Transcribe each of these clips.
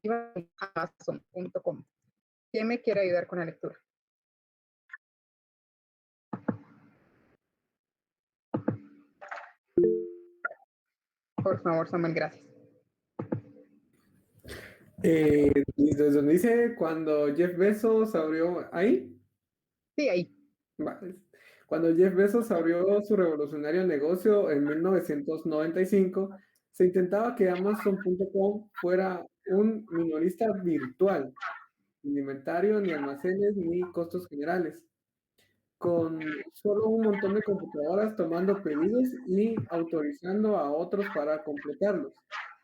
Amazon.com. ¿Quién me quiere ayudar con la lectura? Por favor, Samuel, gracias. Desde donde dice cuando Jeff Bezos abrió ahí. Sí, ahí. Vale. Cuando Jeff Bezos abrió su revolucionario negocio en 1995, se intentaba que Amazon.com fuera un minorista virtual, sin inventario, ni almacenes, ni costos generales, con solo un montón de computadoras tomando pedidos y autorizando a otros para completarlos.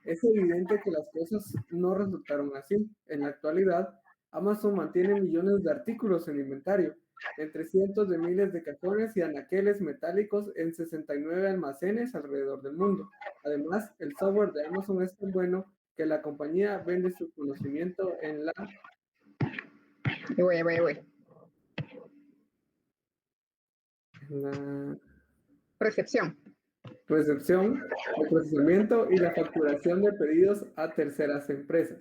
Es evidente que las cosas no resultaron así. En la actualidad, Amazon mantiene millones de artículos en inventario, entre cientos de miles de cajones y anaqueles metálicos en 69 almacenes alrededor del mundo. Además, el software de Amazon es tan bueno que la compañía vende su conocimiento en la Voy. Recepción. Recepción, el procesamiento y la facturación de pedidos a terceras empresas.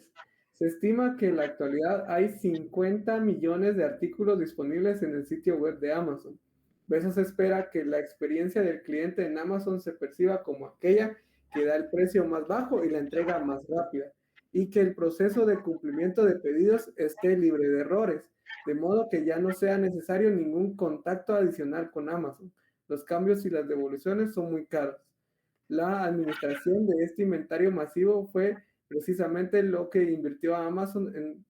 Se estima que en la actualidad hay 50 millones de artículos disponibles en el sitio web de Amazon. Bezos espera que la experiencia del cliente en Amazon se perciba como aquella que da el precio más bajo y la entrega más rápida, y que el proceso de cumplimiento de pedidos esté libre de errores, de modo que ya no sea necesario ningún contacto adicional con Amazon. Los cambios y las devoluciones son muy caros. La administración de este inventario masivo fue precisamente lo que convirtió a Amazon en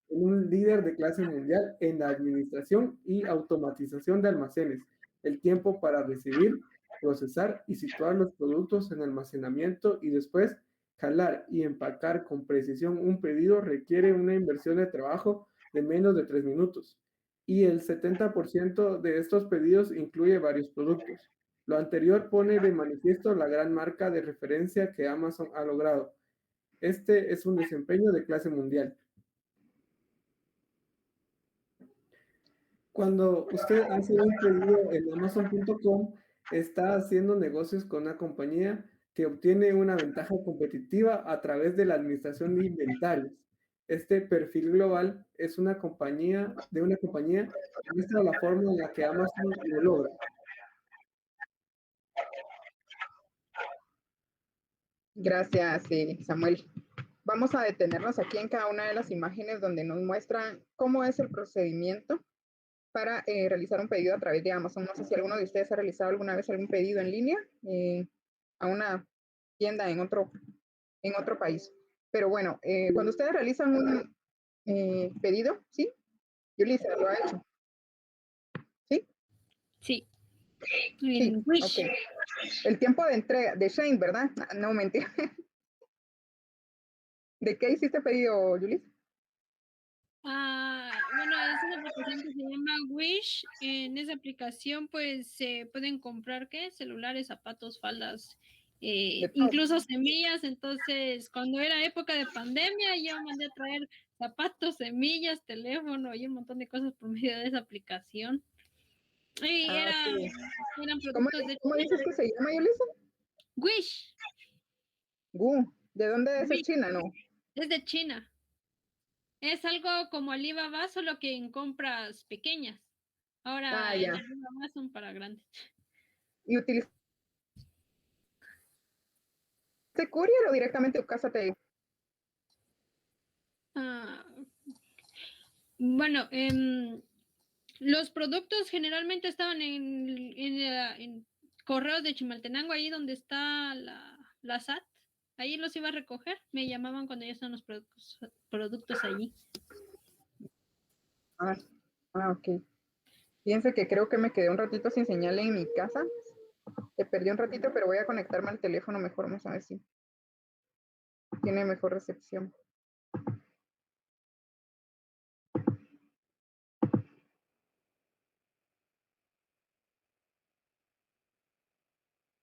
un líder de clase mundial en la administración y automatización de almacenes. El tiempo para recibir, procesar y situar los productos en almacenamiento y después jalar y empacar con precisión un pedido requiere una inversión de trabajo de menos de 3 minutos. Y el 70% de estos pedidos incluye varios productos. Lo anterior pone de manifiesto la gran marca de referencia que Amazon ha logrado. Este es un desempeño de clase mundial. Cuando usted hace un pedido en Amazon.com, está haciendo negocios con una compañía que obtiene una ventaja competitiva a través de la administración de inventarios. Este perfil global es una compañía muestra la forma en la que Amazon lo logra. Gracias, Samuel. Vamos a detenernos aquí en cada una de las imágenes donde nos muestran cómo es el procedimiento para realizar un pedido a través de Amazon. No sé si alguno de ustedes ha realizado alguna vez algún pedido en línea a una tienda en otro país. Pero bueno, cuando ustedes realizan un pedido, ¿sí? Yulisa, ¿lo ha hecho? ¿Sí? Sí. Sí, ok. El tiempo de entrega, de Shane, ¿verdad? No, mentira. ¿De qué hiciste pedido, Yulisa? Bueno, es una aplicación que se llama Wish. En esa aplicación, pues, se pueden comprar, ¿qué? Celulares, zapatos, faldas, incluso semillas. Entonces, cuando era época de pandemia, yo mandé a traer zapatos, semillas, teléfono y un montón de cosas por medio de esa aplicación. Y eran productos de... ¿Cómo dices que se llama, Yulisa? Wish. ¿De dónde es? ¿Es China, no? Es de China. Es algo como Alibaba, solo que en compras pequeñas. Ahora en Alibaba son para grandes. ¿Y utilizaste courier o directamente tu casa te... Bueno, los productos generalmente estaban en correos de Chimaltenango, ahí donde está la SAT. Ahí los iba a recoger. Me llamaban cuando ya están los productos allí. Ok. Fíjense que creo que me quedé un ratito sin señal en mi casa. Te perdí un ratito, pero voy a conectarme al teléfono mejor. Vamos a ver si tiene mejor recepción.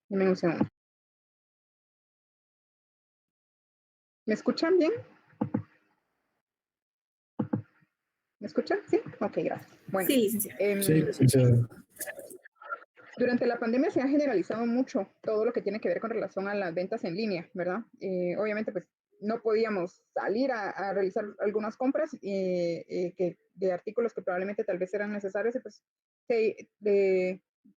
Dime un segundo. ¿Me escuchan bien? ¿Me escuchan? ¿Sí? Ok, gracias. Bueno, sí, licenciada. Durante la pandemia se ha generalizado mucho todo lo que tiene que ver con relación a las ventas en línea, ¿verdad? Obviamente, pues no podíamos salir a realizar algunas compras de artículos que probablemente tal vez eran necesarios, y pues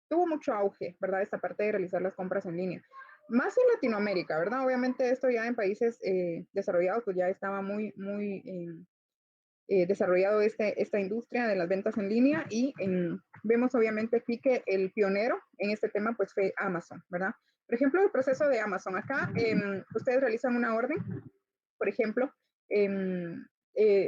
tuvo mucho auge, ¿verdad? Esta parte de realizar las compras en línea. Más en Latinoamérica, ¿verdad? Obviamente esto ya en países desarrollados, pues ya estaba muy desarrollado esta industria de las ventas en línea, y vemos obviamente aquí que el pionero en este tema pues fue Amazon, ¿verdad? Por ejemplo, el proceso de Amazon. Acá ustedes realizan una orden, por ejemplo,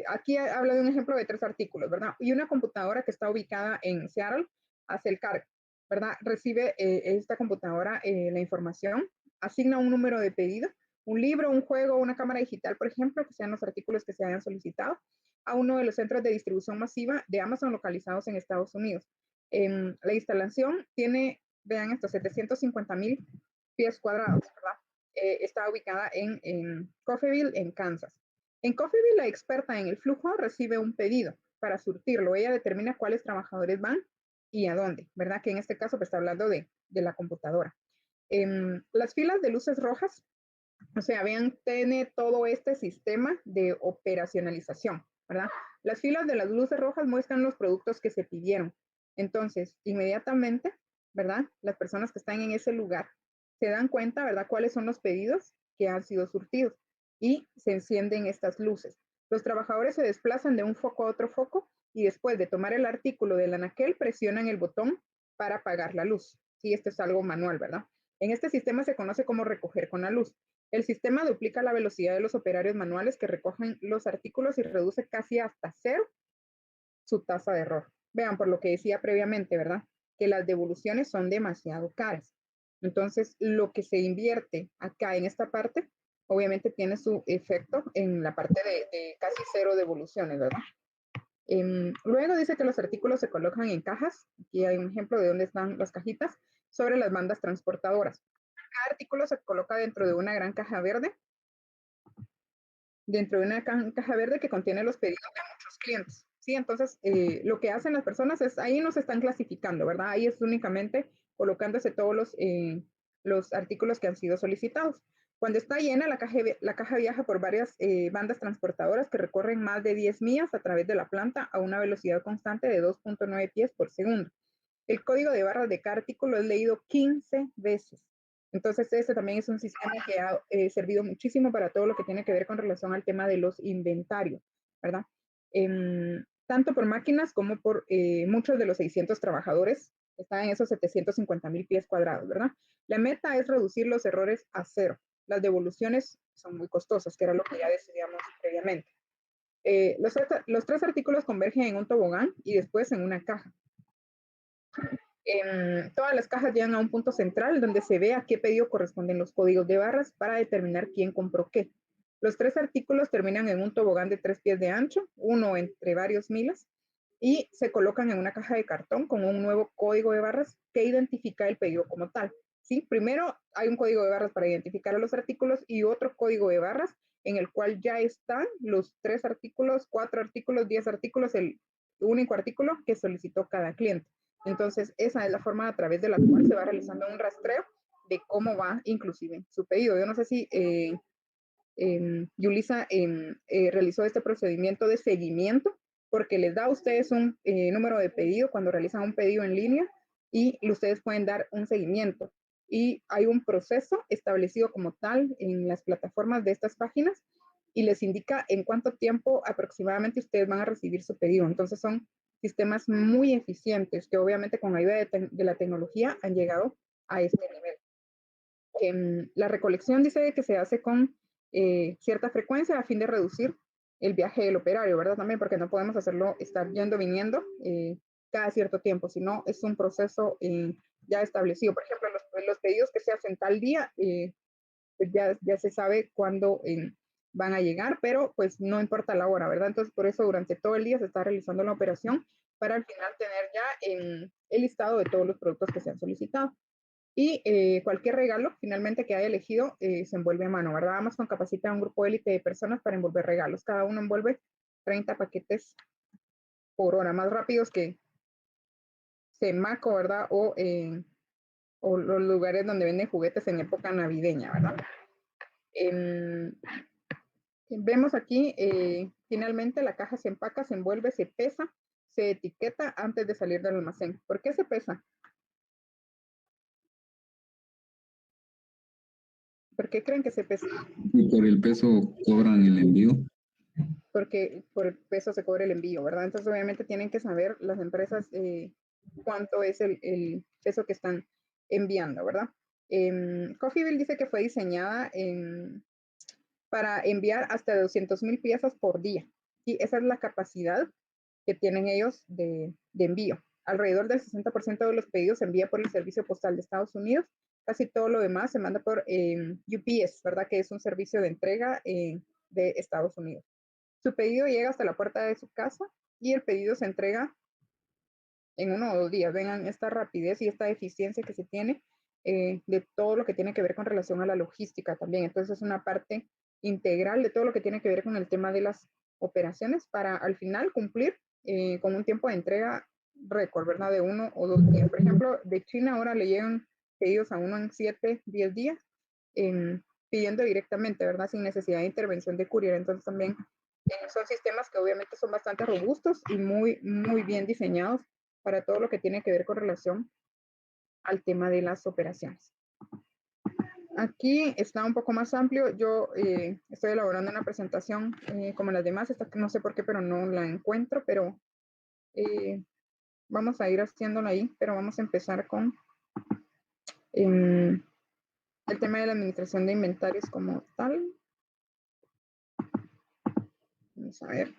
aquí habla de un ejemplo de 3 artículos, ¿verdad? Y una computadora que está ubicada en Seattle hace el cargo, ¿verdad? Recibe esta computadora la información, asigna un número de pedido, un libro, un juego, una cámara digital, por ejemplo, que sean los artículos que se hayan solicitado, a uno de los centros de distribución masiva de Amazon localizados en Estados Unidos. La instalación tiene, vean esto, 750,000 pies cuadrados, ¿verdad? Está ubicada en Coffeyville, en Kansas. En Coffeyville, la experta en el flujo recibe un pedido para surtirlo. Ella determina cuáles trabajadores van y a dónde, ¿verdad? Que en este caso pues, está hablando de la computadora. Las filas de luces rojas, o sea, vean, tiene todo este sistema de operacionalización, ¿verdad? Las filas de las luces rojas muestran los productos que se pidieron. Entonces, inmediatamente, ¿verdad? Las personas que están en ese lugar se dan cuenta, ¿verdad? Cuáles son los pedidos que han sido surtidos y se encienden estas luces. Los trabajadores se desplazan de un foco a otro foco y después de tomar el artículo del anaquel presionan el botón para apagar la luz. Sí, esto es algo manual, ¿verdad? En este sistema se conoce como recoger con la luz. El sistema duplica la velocidad de los operarios manuales que recogen los artículos y reduce casi hasta 0 su tasa de error. Vean, por lo que decía previamente, ¿verdad? Que las devoluciones son demasiado caras. Entonces, lo que se invierte acá en esta parte, obviamente tiene su efecto en la parte de casi 0 devoluciones, ¿verdad? Luego dice que los artículos se colocan en cajas. Aquí hay un ejemplo de dónde están las cajitas sobre las bandas transportadoras. Cada artículo se coloca dentro de una gran caja verde, caja verde que contiene los pedidos de muchos clientes. Sí, entonces lo que hacen las personas es, ahí no se están clasificando, ¿verdad? Ahí es únicamente colocándose todos los artículos que han sido solicitados. Cuando está llena, la caja viaja por varias bandas transportadoras que recorren más de 10 millas a través de la planta a una velocidad constante de 2.9 pies por segundo. El código de barras de cada artículo es leído 15 veces. Entonces, este también es un sistema que ha servido muchísimo para todo lo que tiene que ver con relación al tema de los inventarios, ¿verdad? Tanto por máquinas como por muchos de los 600 trabajadores que están en esos 750,000 pies cuadrados, ¿verdad? La meta es reducir los errores a 0. Las devoluciones son muy costosas, que era lo que ya decidíamos previamente. Los 3 artículos convergen en un tobogán y después en una caja. Todas las cajas llegan a un punto central donde se ve a qué pedido corresponden los códigos de barras para determinar quién compró qué. Los 3 artículos terminan en un tobogán de 3 pies de ancho, uno entre varios miles, y se colocan en una caja de cartón con un nuevo código de barras que identifica el pedido como tal. ¿Sí? Primero hay un código de barras para identificar a los artículos y otro código de barras en el cual ya están los 3 artículos, 4 artículos, 10 artículos, el único artículo que solicitó cada cliente. Entonces, esa es la forma a través de la cual se va realizando un rastreo de cómo va inclusive su pedido. Yo no sé si Yulisa realizó este procedimiento de seguimiento, porque les da a ustedes un número de pedido cuando realizan un pedido en línea y ustedes pueden dar un seguimiento. Y hay un proceso establecido como tal en las plataformas de estas páginas y les indica en cuánto tiempo aproximadamente ustedes van a recibir su pedido. Entonces son sistemas muy eficientes que obviamente con ayuda de la tecnología han llegado a este nivel. La recolección dice que se hace con cierta frecuencia a fin de reducir el viaje del operario, ¿verdad? También porque no podemos hacerlo, estar yendo, viniendo cada cierto tiempo, sino es un proceso ya establecido. Por ejemplo, los pedidos que se hacen tal día, pues ya se sabe cuándo van a llegar, pero pues no importa la hora, ¿verdad? Entonces, por eso durante todo el día se está realizando la operación para al final tener ya el listado de todos los productos que se han solicitado. Y cualquier regalo finalmente que haya elegido se envuelve a mano, ¿verdad? Amazon capacita a un grupo élite de personas para envolver regalos. Cada uno envuelve 30 paquetes por hora, más rápidos que Semaco, ¿verdad? O los lugares donde venden juguetes en época navideña, ¿verdad? vemos aquí, finalmente la caja se empaca, se envuelve, se pesa, se etiqueta antes de salir del almacén. ¿Por qué se pesa? ¿Por qué creen que se pesa? Y por el peso cobran el envío. Porque por el peso se cobra el envío, ¿verdad? Entonces, obviamente tienen que saber las empresas cuánto es el peso que están enviando, ¿verdad? Coffeeville dice que fue diseñada para enviar hasta 200,000 piezas por día. Y esa es la capacidad que tienen ellos de envío. Alrededor del 60% de los pedidos se envía por el Servicio Postal de Estados Unidos. Casi todo lo demás se manda por UPS, ¿verdad? Que es un servicio de entrega de Estados Unidos. Su pedido llega hasta la puerta de su casa y el pedido se entrega en 1 o 2 días. Vengan esta rapidez y esta eficiencia que se tiene de todo lo que tiene que ver con relación a la logística también. Entonces es una parte integral de todo lo que tiene que ver con el tema de las operaciones para al final cumplir con un tiempo de entrega récord, ¿verdad? De 1 o 2 días. Por ejemplo, de China ahora le llegan pedidos a uno en 7, 10 días, pidiendo directamente, ¿verdad? Sin necesidad de intervención de courier. Entonces también son sistemas que obviamente son bastante robustos y muy, muy bien diseñados para todo lo que tiene que ver con relación al tema de las operaciones. Aquí está un poco más amplio. Yo estoy elaborando una presentación como las demás. Esta no sé por qué, pero no la encuentro, pero vamos a ir haciéndola ahí, pero vamos a empezar con el tema de la administración de inventarios como tal. Vamos a ver.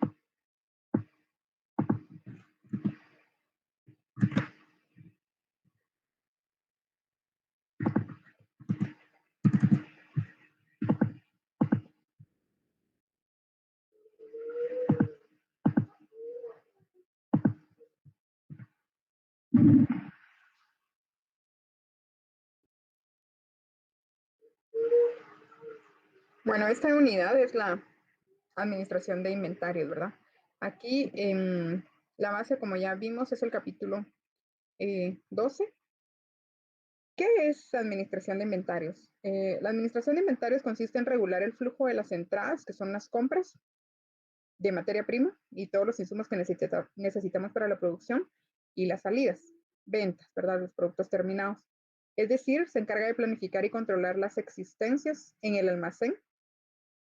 Bueno, esta unidad es la administración de inventarios, ¿verdad? Aquí la base, como ya vimos, es el capítulo 12. ¿Qué es administración de inventarios? La administración de inventarios consiste en regular el flujo de las entradas, que son las compras de materia prima y todos los insumos que necesitamos para la producción, y las salidas, ventas, ¿verdad? Los productos terminados. Es decir, se encarga de planificar y controlar las existencias en el almacén,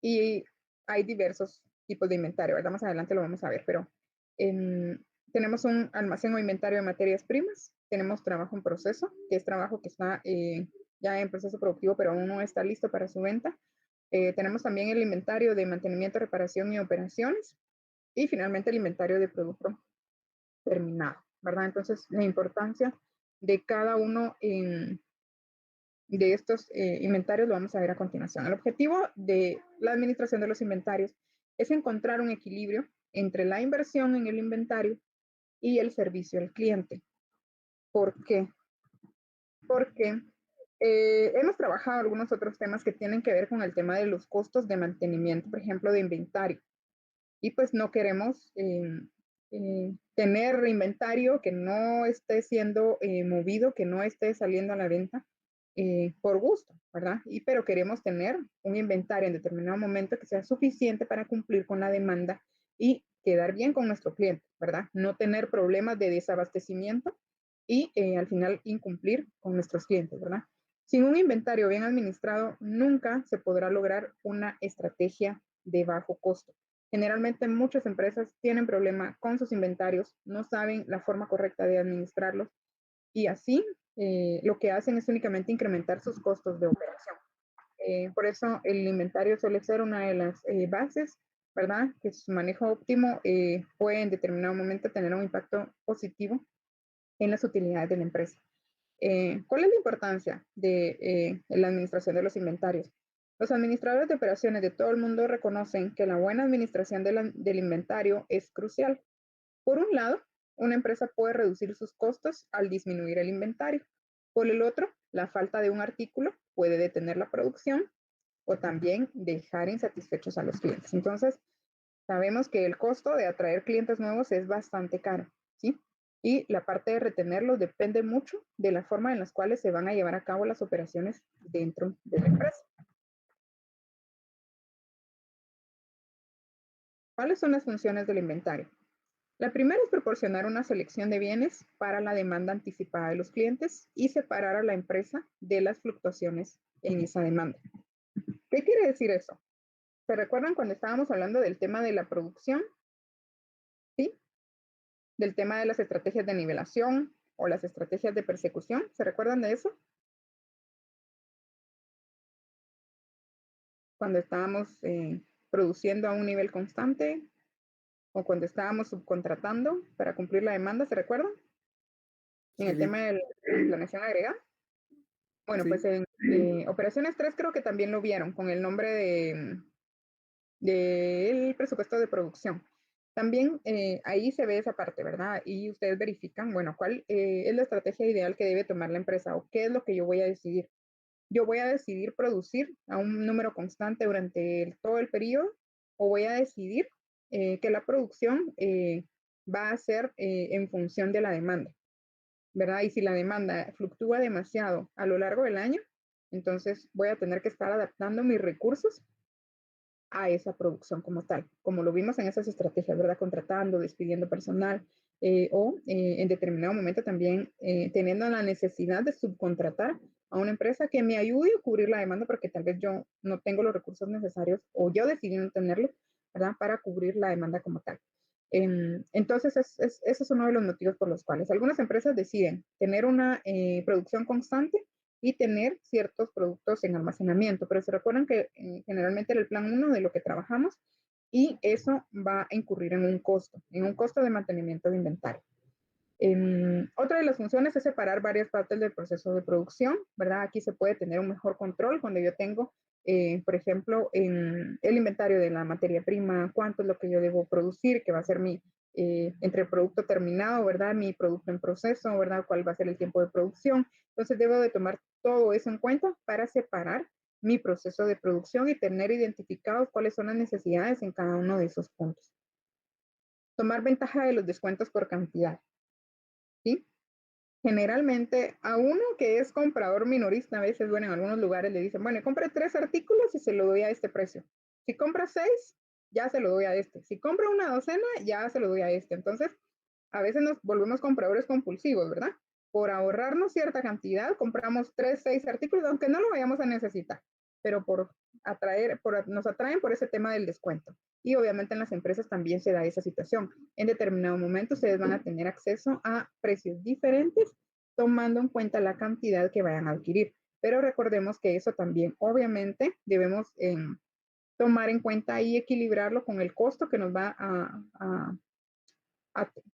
y hay diversos tipos de inventario, ¿verdad? Más adelante lo vamos a ver, pero tenemos un almacén o inventario de materias primas, tenemos trabajo en proceso, que es trabajo que está ya en proceso productivo, pero aún no está listo para su venta. Tenemos también el inventario de mantenimiento, reparación y operaciones, y finalmente el inventario de producto terminado, ¿verdad? Entonces, la importancia de cada uno de estos inventarios lo vamos a ver a continuación. El objetivo de la administración de los inventarios es encontrar un equilibrio entre la inversión en el inventario y el servicio al cliente. ¿Por qué? Porque hemos trabajado algunos otros temas que tienen que ver con el tema de los costos de mantenimiento, por ejemplo, de inventario. Y pues no queremos tener inventario que no esté siendo movido, que no esté saliendo a la venta por gusto, ¿verdad? Pero queremos tener un inventario en determinado momento que sea suficiente para cumplir con la demanda y quedar bien con nuestro cliente, ¿verdad? No tener problemas de desabastecimiento y al final incumplir con nuestros clientes, ¿verdad? Sin un inventario bien administrado, nunca se podrá lograr una estrategia de bajo costo. Generalmente muchas empresas tienen problema con sus inventarios, no saben la forma correcta de administrarlos, y así lo que hacen es únicamente incrementar sus costos de operación. Por eso el inventario suele ser una de las bases, ¿verdad? Que su manejo óptimo puede en determinado momento tener un impacto positivo en las utilidades de la empresa. ¿Cuál es la importancia de la administración de los inventarios? Los administradores de operaciones de todo el mundo reconocen que la buena administración del inventario es crucial. Por un lado, una empresa puede reducir sus costos al disminuir el inventario. Por el otro, la falta de un artículo puede detener la producción o también dejar insatisfechos a los clientes. Entonces, sabemos que el costo de atraer clientes nuevos es bastante caro, ¿sí? Y la parte de retenerlos depende mucho de la forma en las cuales se van a llevar a cabo las operaciones dentro de la empresa. ¿Cuáles son las funciones del inventario? La primera es proporcionar una selección de bienes para la demanda anticipada de los clientes y separar a la empresa de las fluctuaciones en esa demanda. ¿Qué quiere decir eso? ¿Se recuerdan cuando estábamos hablando del tema de la producción? ¿Sí? Del tema de las estrategias de nivelación o las estrategias de persecución. ¿Se recuerdan de eso? Cuando estábamos produciendo a un nivel constante o cuando estábamos subcontratando para cumplir la demanda, ¿se recuerdan? En el Sí, tema de la planeación agregada. Bueno, pues sí, en operaciones 3 creo que también lo vieron con el nombre del presupuesto de producción. También ahí se ve esa parte, ¿verdad? Y ustedes verifican, bueno, cuál es la estrategia ideal que debe tomar la empresa o qué es lo que yo voy a decidir. Yo voy a decidir producir a un número constante durante todo el periodo o voy a decidir que la producción va a ser en función de la demanda, ¿verdad? Y si la demanda fluctúa demasiado a lo largo del año, entonces voy a tener que estar adaptando mis recursos a esa producción como tal, como lo vimos en esas estrategias, ¿verdad? Contratando, despidiendo personal o en determinado momento también teniendo la necesidad de subcontratar a una empresa que me ayude a cubrir la demanda porque tal vez yo no tengo los recursos necesarios o yo decidí no tenerlos, ¿verdad? Para cubrir la demanda como tal. Entonces, ese es uno de los motivos por los cuales algunas empresas deciden tener una producción constante y tener ciertos productos en almacenamiento. Pero se recuerdan que generalmente era el plan 1 de lo que trabajamos y eso va a incurrir en un costo de mantenimiento de inventario. Otra de las funciones es separar varias partes del proceso de producción, ¿verdad? Aquí se puede tener un mejor control cuando yo tengo, por ejemplo, en el inventario de la materia prima, cuánto es lo que yo debo producir, que va a ser entre el producto terminado, ¿verdad? Mi producto en proceso, ¿verdad? ¿Cuál va a ser el tiempo de producción? Entonces debo de tomar todo eso en cuenta para separar mi proceso de producción y tener identificados cuáles son las necesidades en cada uno de esos puntos. Tomar ventaja de los descuentos por cantidad, ¿sí? Generalmente a uno que es comprador minorista, a veces, bueno, en algunos lugares le dicen, bueno, compre 3 artículos y se lo doy a este precio. Si compra 6, ya se lo doy a este. Si compra una docena, ya se lo doy a este. Entonces, a veces nos volvemos compradores compulsivos, ¿verdad? Por ahorrarnos cierta cantidad, compramos 3, 6 artículos, aunque no lo vayamos a necesitar, pero nos atraen por ese tema del descuento. Y obviamente en las empresas también se da esa situación. En determinado momento ustedes van a tener acceso a precios diferentes tomando en cuenta la cantidad que vayan a adquirir. Pero recordemos que eso también obviamente debemos tomar en cuenta y equilibrarlo con el costo que nos va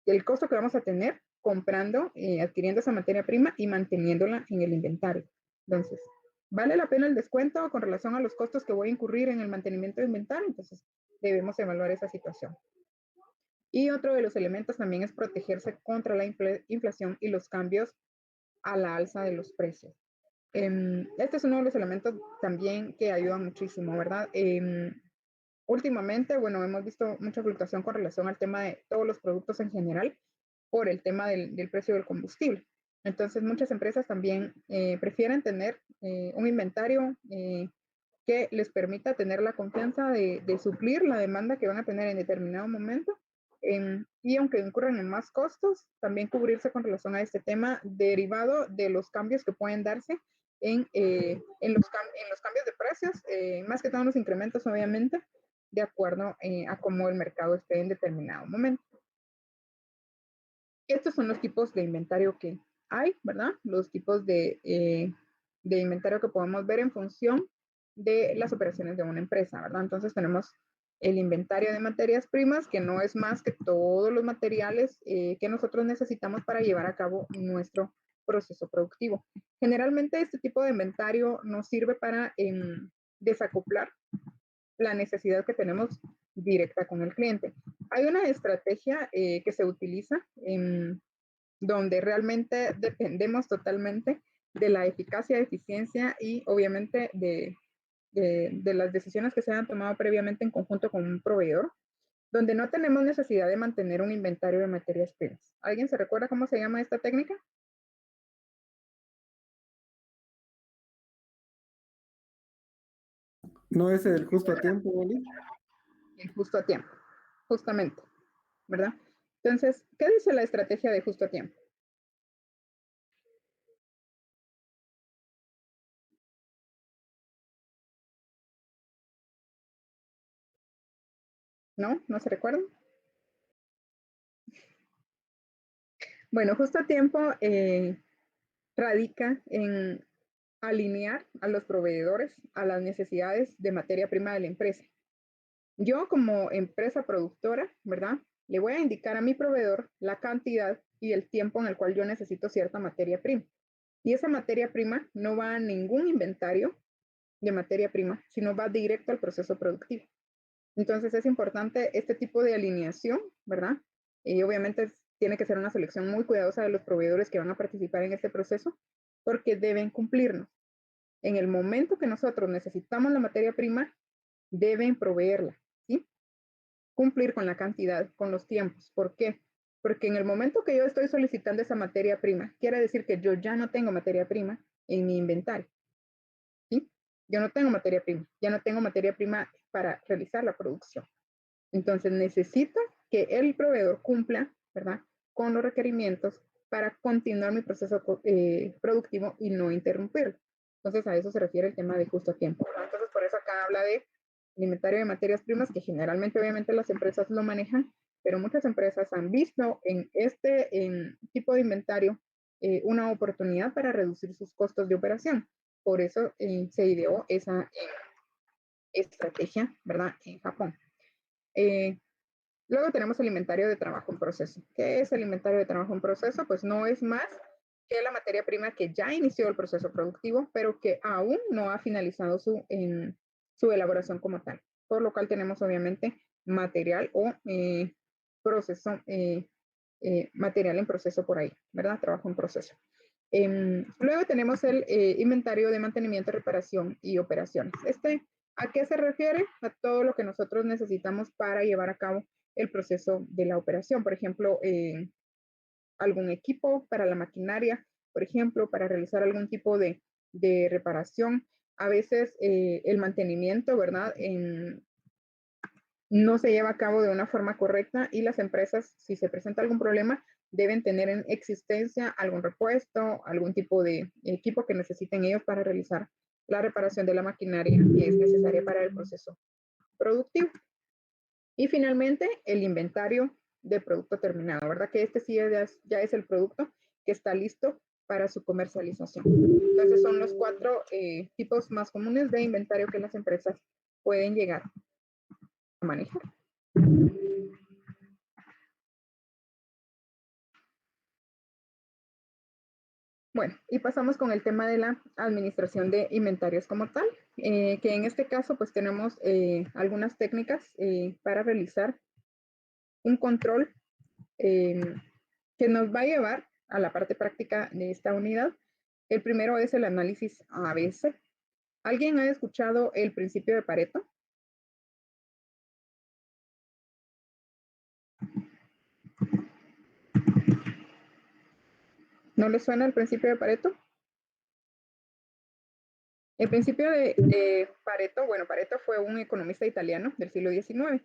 el costo que vamos a tener comprando, adquiriendo esa materia prima y manteniéndola en el inventario. Entonces, ¿vale la pena el descuento con relación a los costos que voy a incurrir en el mantenimiento de inventario? Entonces, debemos evaluar esa situación. Y otro de los elementos también es protegerse contra la inflación y los cambios a la alza de los precios. Este es uno de los elementos también que ayudan muchísimo, ¿verdad? Últimamente, bueno, hemos visto mucha fluctuación con relación al tema de todos los productos en general por el tema del precio del combustible. Entonces, muchas empresas también prefieren tener un inventario que les permita tener la confianza de suplir la demanda que van a tener en determinado momento. Y aunque incurran en más costos, también cubrirse con relación a este tema derivado de los cambios que pueden darse en los cambios de precios, más que todo los incrementos, obviamente, de acuerdo a cómo el mercado esté en determinado momento. Estos son los tipos de inventario que hay, ¿verdad? Los tipos de inventario que podemos ver en función de las operaciones de una empresa, ¿verdad? Entonces tenemos el inventario de materias primas, que no es más que todos los materiales que nosotros necesitamos para llevar a cabo nuestro proceso productivo. Generalmente este tipo de inventario nos sirve para desacoplar la necesidad que tenemos directa con el cliente. Hay una estrategia que se utiliza donde realmente dependemos totalmente de la eficacia, eficiencia y obviamente de las decisiones que se han tomado previamente en conjunto con un proveedor, donde no tenemos necesidad de mantener un inventario de materias primas. ¿Alguien se recuerda cómo se llama esta técnica? ¿No es el justo a tiempo, Oli? El justo a tiempo. justamente, ¿verdad? Entonces, ¿qué dice la estrategia de justo a tiempo? ¿No? ¿No se recuerdan? Bueno, justo a tiempo radica en alinear a los proveedores a las necesidades de materia prima de la empresa. Yo como empresa productora, ¿verdad? Le voy a indicar a mi proveedor la cantidad y el tiempo en el cual yo necesito cierta materia prima. Y esa materia prima no va a ningún inventario de materia prima, sino va directo al proceso productivo. Entonces es importante este tipo de alineación, ¿verdad? Y obviamente tiene que ser una selección muy cuidadosa de los proveedores que van a participar en este proceso, porque deben cumplirnos. En el momento que nosotros necesitamos la materia prima, deben proveerla, ¿sí? Cumplir con la cantidad, con los tiempos. ¿Por qué? Porque en el momento que yo estoy solicitando esa materia prima, quiere decir que yo ya no tengo materia prima en mi inventario, ¿sí? Yo no tengo materia prima, ya no tengo materia prima para realizar la producción. Entonces necesito que el proveedor cumpla, ¿verdad? Con los requerimientos para continuar mi proceso productivo y no interrumpirlo. Entonces a eso se refiere el tema de justo a tiempo, ¿verdad? Entonces por eso acá habla de inventario de materias primas, que generalmente obviamente las empresas lo manejan, pero muchas empresas han visto en este tipo de inventario una oportunidad para reducir sus costos de operación. Por eso se ideó esa estrategia, ¿verdad? En Japón. Luego tenemos el inventario de trabajo en proceso. ¿Qué es el inventario de trabajo en proceso? Pues no es más que la materia prima que ya inició el proceso productivo, pero que aún no ha finalizado su elaboración como tal. Por lo cual tenemos obviamente material o proceso, material en proceso por ahí, ¿verdad? Trabajo en proceso. Luego tenemos el inventario de mantenimiento, reparación y operaciones. ¿A qué se refiere? A todo lo que nosotros necesitamos para llevar a cabo el proceso de la operación. Por ejemplo, algún equipo para la maquinaria, por ejemplo, para realizar algún tipo de reparación. A veces el mantenimiento, ¿verdad? No se lleva a cabo de una forma correcta y las empresas, si se presenta algún problema, deben tener en existencia algún repuesto, algún tipo de equipo que necesiten ellos para realizar la reparación de la maquinaria que es necesaria para el proceso productivo. Y finalmente, el inventario de producto terminado, ¿verdad? Que este sí ya es el producto que está listo para su comercialización. Entonces son los 4 tipos más comunes de inventario que las empresas pueden llegar a manejar. Bueno, y pasamos con el tema de la administración de inventarios como tal, que en este caso pues tenemos algunas técnicas para realizar un control que nos va a llevar a la parte práctica de esta unidad. El primero es el análisis ABC. ¿Alguien ha escuchado el principio de Pareto? ¿No le suena el principio de Pareto? El principio de Pareto, bueno, Pareto fue un economista italiano del siglo XIX,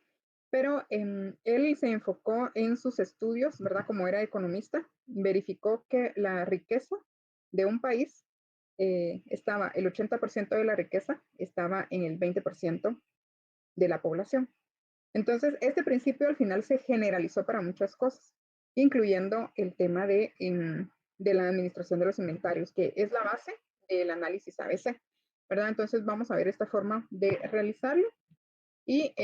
pero él se enfocó en sus estudios, ¿verdad? Como era economista, verificó que la riqueza de un país el 80% de la riqueza estaba en el 20% de la población. Entonces, este principio al final se generalizó para muchas cosas, incluyendo el tema de la administración de los inventarios, que es la base del análisis ABC, ¿verdad? Entonces, vamos a ver esta forma de realizarlo y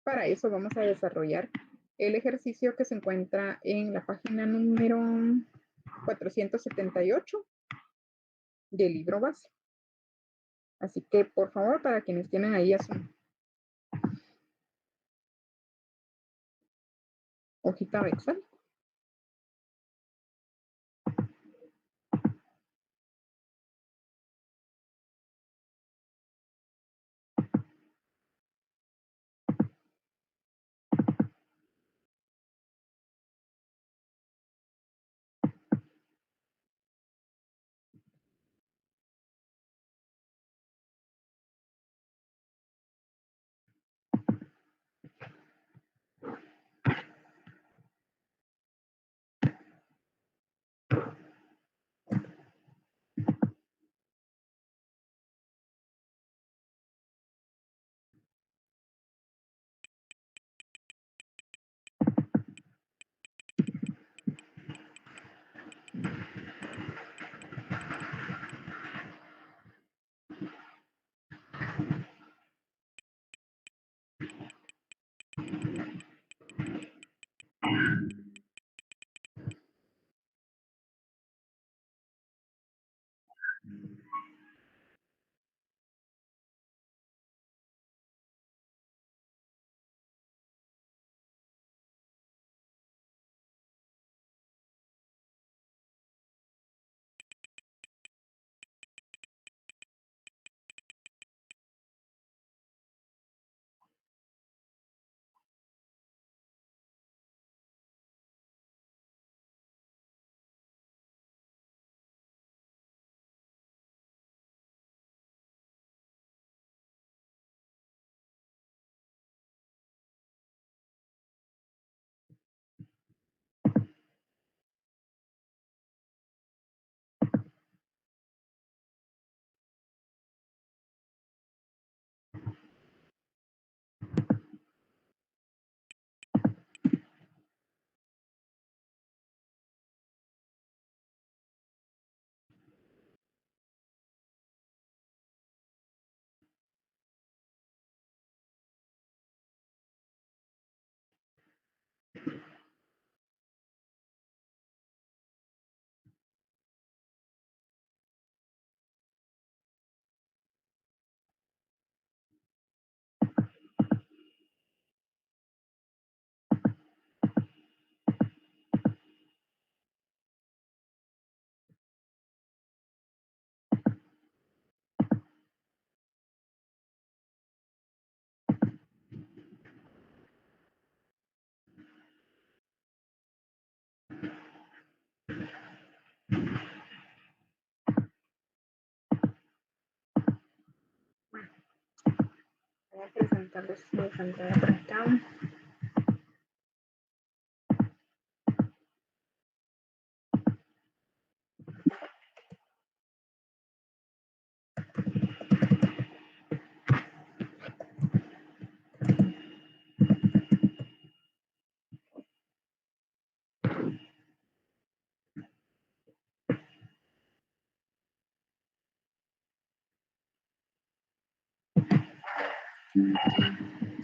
para eso vamos a desarrollar el ejercicio que se encuentra en la página número 478 del libro base. Así que, por favor, para quienes tienen ahí a su hojita de Excel. Voy a presentarles mi pantalla por acá.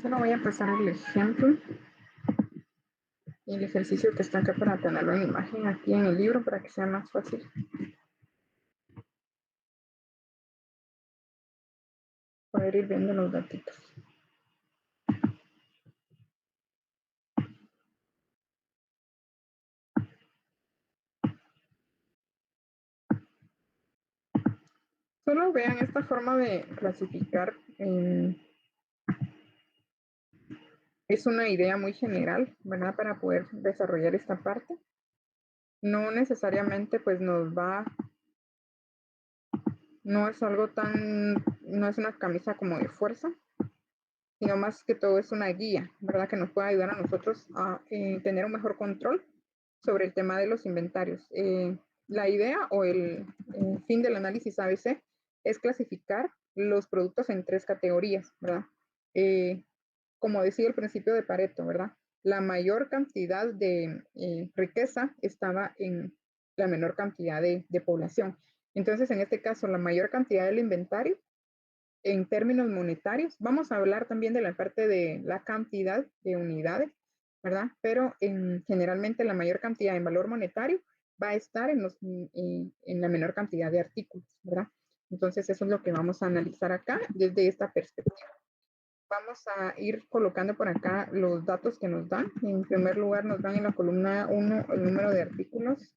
Solo voy a pasar el ejemplo y el ejercicio que está acá para tenerlo en imagen aquí en el libro para que sea más fácil. Poder ir viendo los datitos. Solo vean esta forma de clasificar. Es una idea muy general, ¿verdad? Para poder desarrollar esta parte. No necesariamente pues nos va, no es algo tan, no es una camisa como de fuerza, sino más que todo es una guía, ¿verdad? Que nos puede ayudar a nosotros a tener un mejor control sobre el tema de los inventarios. La idea o el fin del análisis ABC es clasificar los productos en 3 categorías, ¿verdad? Como decía el principio de Pareto, ¿verdad? La mayor cantidad de riqueza estaba en la menor cantidad de población. Entonces, en este caso, la mayor cantidad del inventario en términos monetarios, vamos a hablar también de la parte de la cantidad de unidades, ¿verdad? Pero generalmente la mayor cantidad en valor monetario va a estar en la menor cantidad de artículos, ¿verdad? Entonces, eso es lo que vamos a analizar acá desde esta perspectiva. Vamos a ir colocando por acá los datos que nos dan. En primer lugar, nos dan en la columna 1 el número de artículos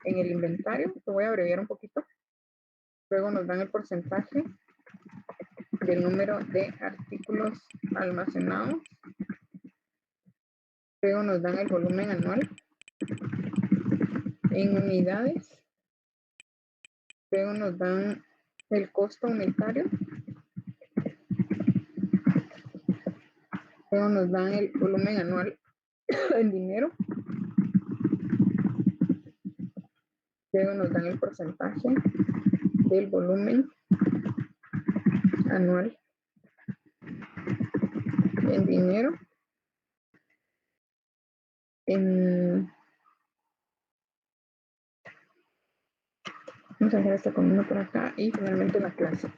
en el inventario. Lo voy a abreviar un poquito. Luego nos dan el porcentaje del número de artículos almacenados. Luego nos dan el volumen anual en unidades. Luego nos dan el costo unitario. Luego nos dan el volumen anual en dinero. Luego nos dan el porcentaje del volumen anual en dinero. Vamos a dejar esta columna por acá y finalmente la clase.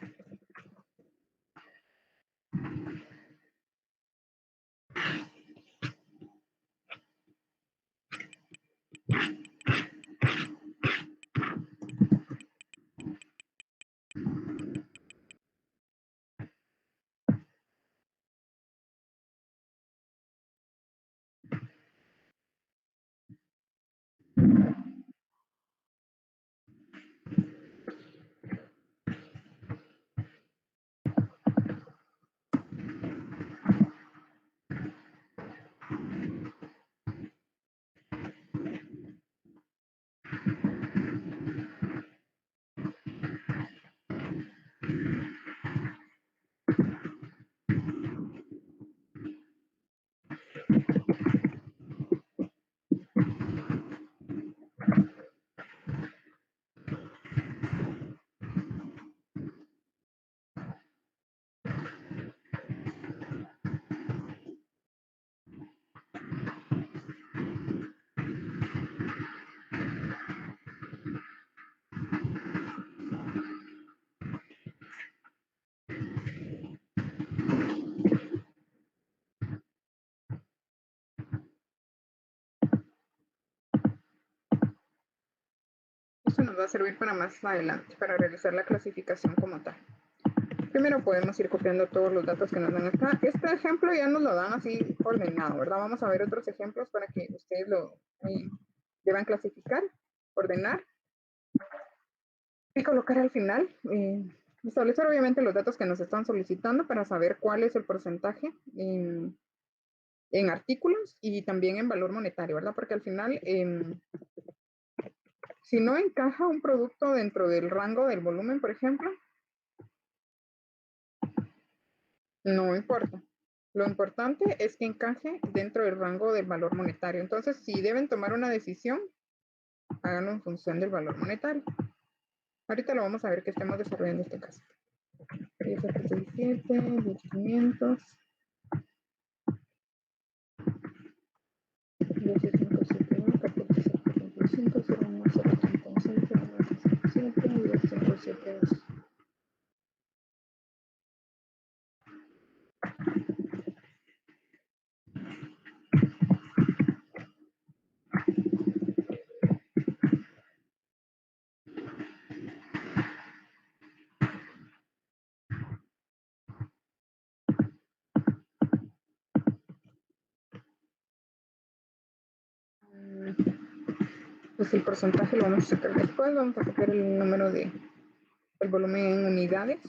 Eso nos va a servir para más adelante, para realizar la clasificación como tal. Primero podemos ir copiando todos los datos que nos dan acá. Este ejemplo ya nos lo dan así ordenado, ¿verdad? Vamos a ver otros ejemplos para que ustedes lo deban clasificar, ordenar y colocar al final. Establecer obviamente los datos que nos están solicitando para saber cuál es el porcentaje en artículos y también en valor monetario, ¿verdad? Porque al final, si no encaja un producto dentro del rango del volumen, por ejemplo, no importa. Lo importante es que encaje dentro del rango del valor monetario. Entonces, si deben tomar una decisión, háganlo en función del valor monetario. Ahorita lo vamos a ver que estamos desarrollando este caso. 10.767, 10.500, 10.571, 14.75, 0.1.036, 0.167 y 10.572. Pues el porcentaje lo vamos a sacar después. Vamos a copiar el número de el volumen en unidades.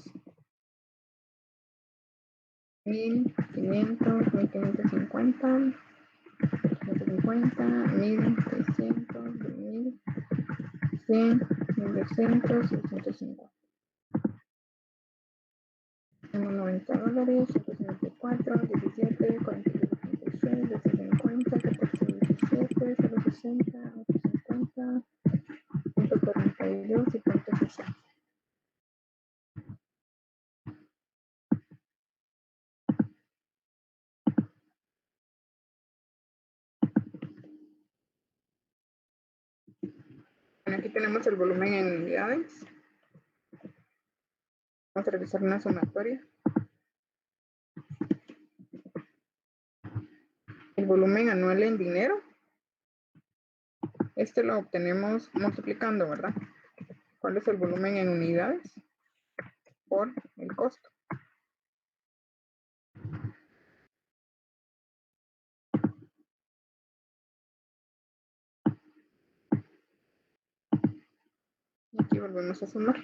1.500, 1.550, 150, 1.600, 2.000, 100, 1.200 y 150. Tenemos $90, 174, 17, 47.36, 250, 14.17, 0.60, 8.50, 142 y 0.60. Bueno, aquí tenemos el volumen en unidades. Vamos a realizar una sumatoria. El volumen anual en dinero. Este lo obtenemos multiplicando, ¿verdad? ¿Cuál es el volumen en unidades? Por el costo. Y aquí volvemos a sumar.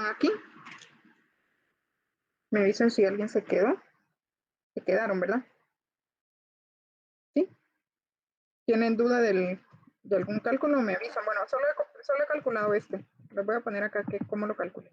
están aquí. Me avisan si alguien se quedó. Se quedaron, ¿verdad? ¿Sí? ¿Tienen duda de algún cálculo? Me avisan. Bueno, solo he calculado este. Les voy a poner acá que cómo lo calculé.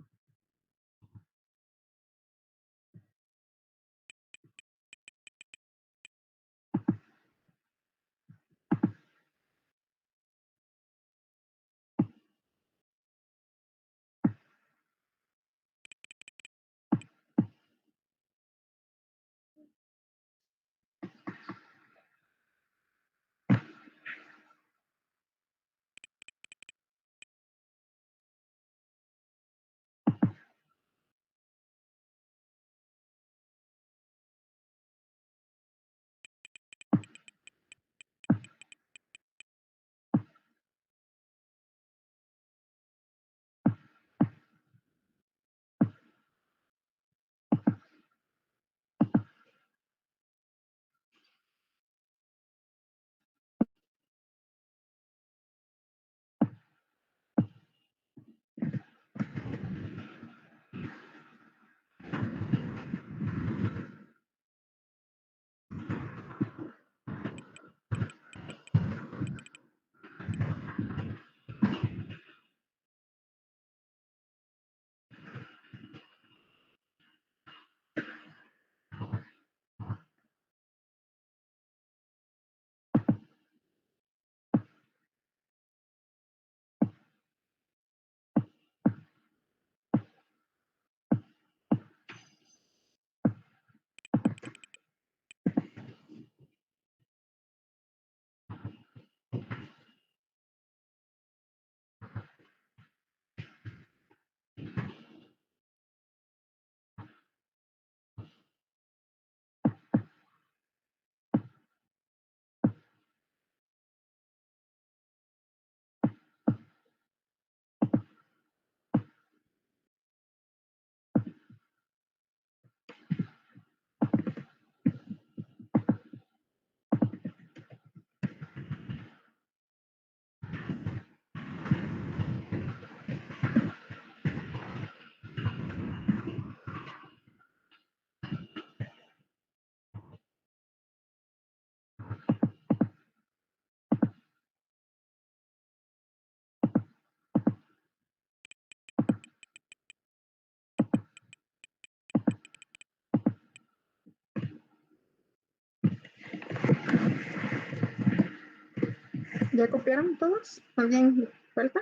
¿Ya copiaron todos? ¿Alguien falta?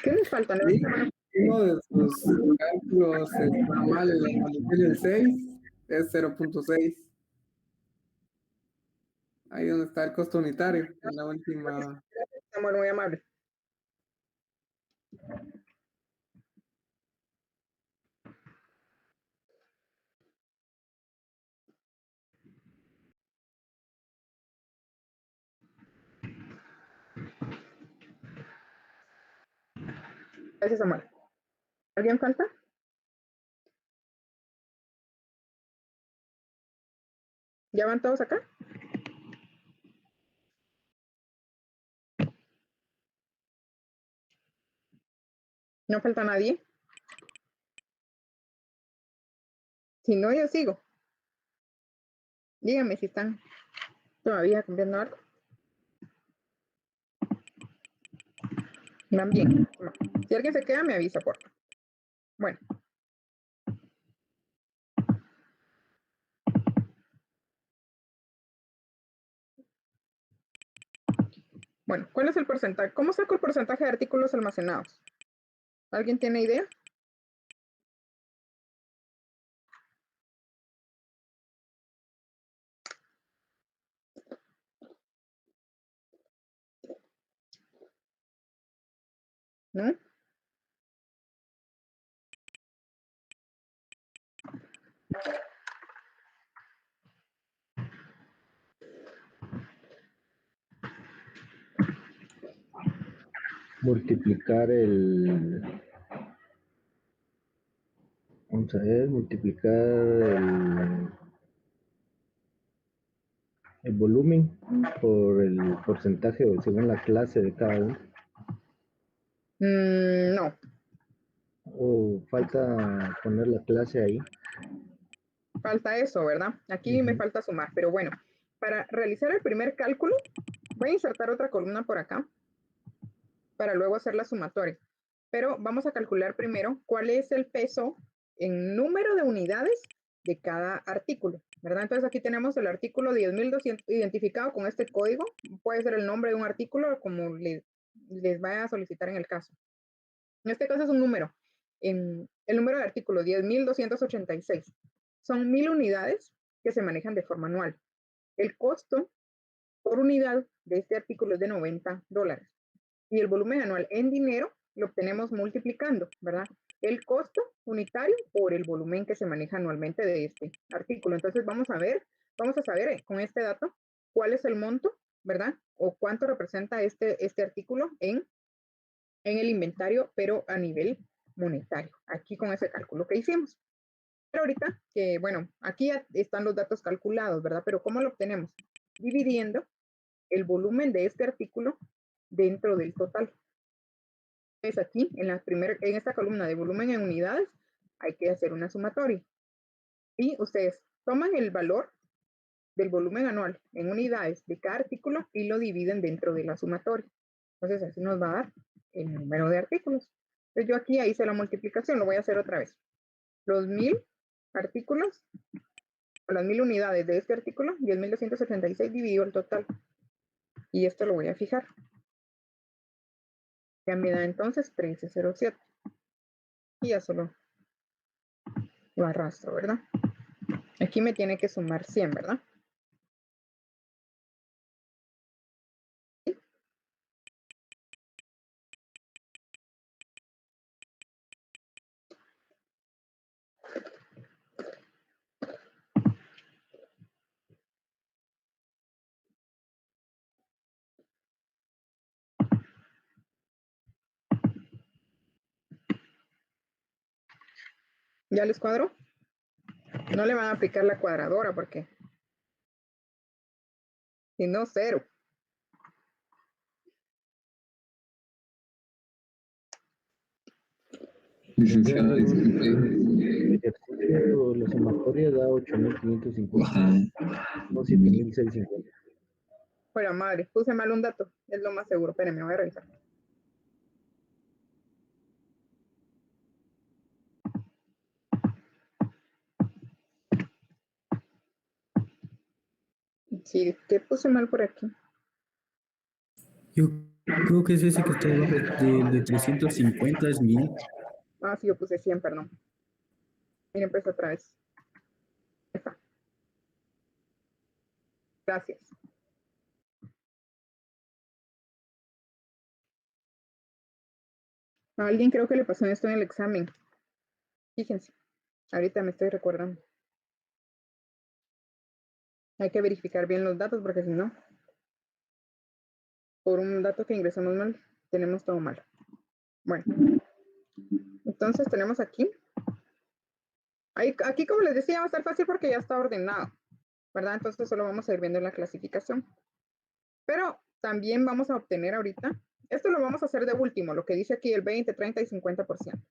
¿Qué les falta? Sí, uno de sus cálculos está mal, el 6 es 0.6. Ahí donde está el costo unitario, en la última. Samuel, muy amable. Gracias, Samuel. ¿Alguien falta? ¿Ya van todos acá? ¿No falta nadie? Si no, yo sigo. Díganme si están todavía cumpliendo algo. Van bien. Si alguien se queda, me avisa, por favor. Bueno. Bueno, ¿cuál es el porcentaje? ¿Cómo saco el porcentaje de artículos almacenados? ¿Alguien tiene idea? ¿No? Multiplicar multiplicar el volumen por el porcentaje o según la clase de cada uno? No, ¿O falta poner la clase ahí? falta eso, ¿verdad? Aquí me falta sumar, pero bueno, para realizar el primer cálculo, voy a insertar otra columna por acá para luego hacer la sumatoria. Pero vamos a calcular primero cuál es el peso en número de unidades de cada artículo, ¿verdad? Entonces aquí tenemos el artículo 10.200 identificado con este código. Puede ser el nombre de un artículo como les vaya a solicitar en el caso. En este caso es un número. El número de artículo 10.286. Son 1.000 unidades que se manejan de forma anual. El costo por unidad de este artículo es de $90. Y el volumen anual en dinero lo obtenemos multiplicando, ¿verdad? El costo unitario por el volumen que se maneja anualmente de este artículo. Entonces vamos a saber con este dato cuál es el monto, ¿verdad? O cuánto representa este artículo en el inventario, pero a nivel monetario, aquí con ese cálculo que hicimos. Pero ahorita, que bueno, aquí ya están los datos calculados, ¿verdad? Pero ¿cómo lo obtenemos? Dividiendo el volumen de este artículo dentro del total. Entonces aquí, en esta columna de volumen en unidades, hay que hacer una sumatoria. Y ustedes toman el valor del volumen anual en unidades de cada artículo y lo dividen dentro de la sumatoria. Entonces así nos va a dar el número de artículos. Entonces yo aquí hice la multiplicación, lo voy a hacer otra vez. Los 1.000 artículos, o las 1.000 unidades de este artículo, 10.276 dividido el total. Y esto lo voy a fijar. Ya me da entonces 1307. Y ya solo lo arrastro, ¿verdad? Aquí me tiene que sumar 100, ¿verdad? ¿Ya les cuadro? No le van a aplicar la cuadradora porque si no, cero. Licenciada, disculpe. El ejercicio, la sumatoria da 8.550. Ajá. No, 7.650. Fuera madre, puse mal un dato. Es lo más seguro. Espérenme, voy a revisar. Sí, ¿qué puse mal por aquí? Yo creo que es ese que está debajo de 350, es 1000. Ah, sí, yo puse 100, perdón. Miren, pues otra vez. Esa. Gracias. A alguien creo que le pasó esto en el examen. Fíjense, ahorita me estoy recordando. Hay que verificar bien los datos porque si no, por un dato que ingresamos mal, tenemos todo mal. Bueno, entonces tenemos aquí. Aquí, como les decía, va a estar fácil porque ya está ordenado, ¿verdad? Entonces solo vamos a ir viendo la clasificación. Pero también vamos a obtener ahorita, esto lo vamos a hacer de último, lo que dice aquí el 20, 30 y 50%.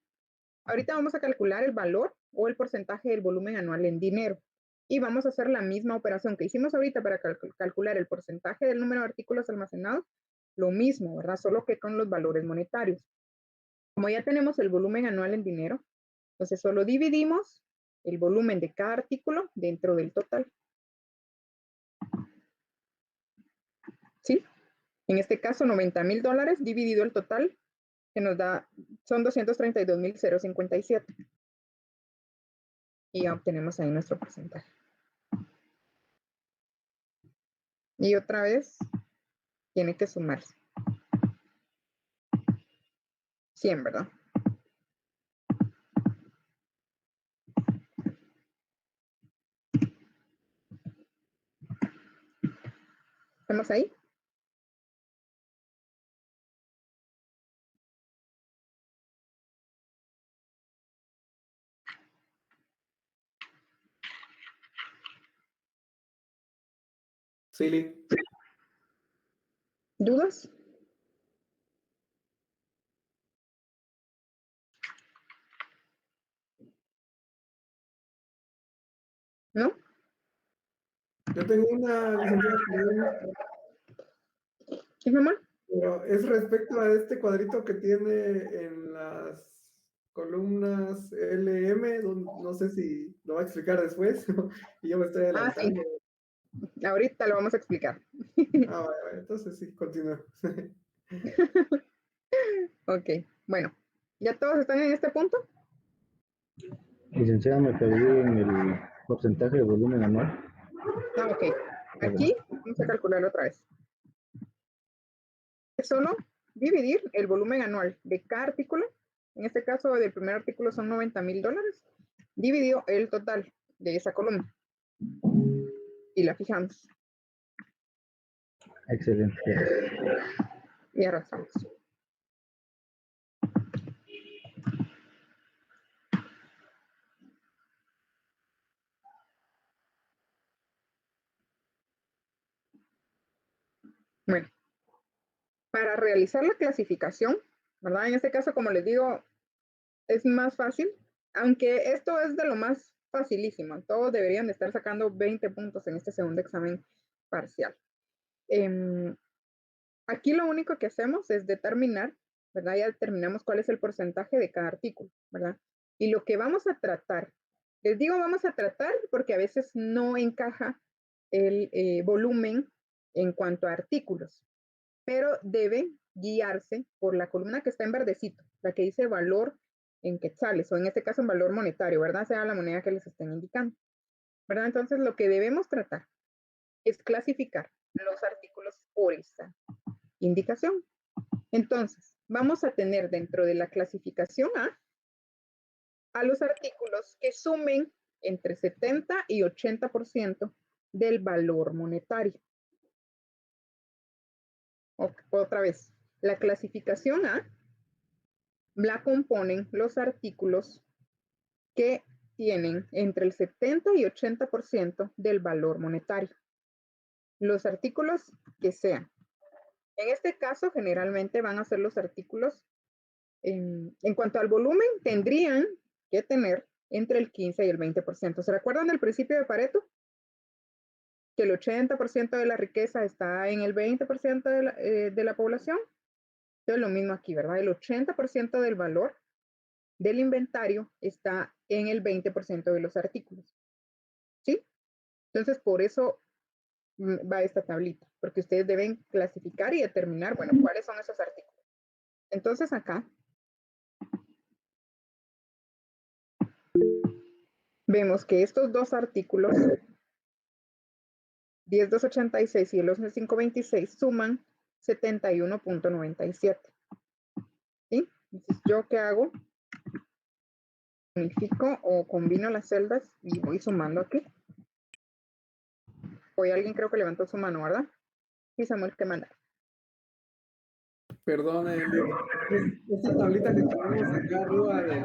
Ahorita vamos a calcular el valor o el porcentaje del volumen anual en dinero. Y vamos a hacer la misma operación que hicimos ahorita para calcular el porcentaje del número de artículos almacenados. Lo mismo, ¿verdad? Solo que con los valores monetarios. Como ya tenemos el volumen anual en dinero, entonces solo dividimos el volumen de cada artículo dentro del total. ¿Sí? En este caso, $90.000 dividido el total, que nos da, son 232.057. Y ya obtenemos ahí nuestro porcentaje. Y otra vez, tiene que sumarse. 100, ¿verdad? ¿Estamos ahí? Silly. ¿Dudas? ¿No? Yo tengo una licenciada ¿Sí, mi amor? pero es respecto a este cuadrito que tiene en las columnas LM, no sé si lo va a explicar después, y yo me estoy adelantando. Sí. Ahorita lo vamos a explicar. Bueno, entonces sí, continúa. Ok, bueno, ¿ya todos están en este punto? Licenciada, me perdí en el porcentaje de volumen anual. Ok, aquí vamos a calcular otra vez. Es solo dividir el volumen anual de cada artículo, en este caso del primer artículo son $90,000, dividido el total de esa columna. Y la fijamos. Excelente. Y arrastramos. Bueno, para realizar la clasificación, ¿verdad? En este caso, como les digo, es más fácil, aunque esto es de lo más facilísimo. Todos deberían de estar sacando 20 puntos en este segundo examen parcial. Aquí lo único que hacemos es determinar, ¿verdad? Ya determinamos cuál es el porcentaje de cada artículo, ¿verdad? Y lo que vamos a tratar, les digo vamos a tratar porque a veces no encaja el volumen en cuanto a artículos, pero deben guiarse por la columna que está en verdecito, la que dice valor en quetzales, o en este caso en valor monetario, ¿verdad? Sea la moneda que les estén indicando, ¿verdad? Entonces lo que debemos tratar es clasificar los artículos por esta indicación. Entonces, vamos a tener dentro de la clasificación a los artículos que sumen entre 70 y 80% del valor monetario. Otra vez, la clasificación A la componen los artículos que tienen entre el 70 y 80% del valor monetario. Los artículos que sean. En este caso, generalmente van a ser los artículos, en cuanto al volumen, tendrían que tener entre el 15 y el 20%. ¿Se recuerdan del principio de Pareto? Que el 80% de la riqueza está en el 20% de la población. Entonces, lo mismo aquí, ¿verdad? El 80% del valor del inventario está en el 20% de los artículos. ¿Sí? Entonces, por eso va esta tablita, porque ustedes deben clasificar y determinar, bueno, cuáles son esos artículos. Entonces, acá vemos que estos dos artículos, 10.286 y el 11.526, suman 71.97. ¿Sí? Entonces, ¿yo qué hago? Unifico o combino las celdas y voy sumando aquí. Hoy alguien creo que levantó su mano, ¿verdad? Sí, Samuel, ¿qué manda? Perdón, esta tablita que tenemos acá arriba de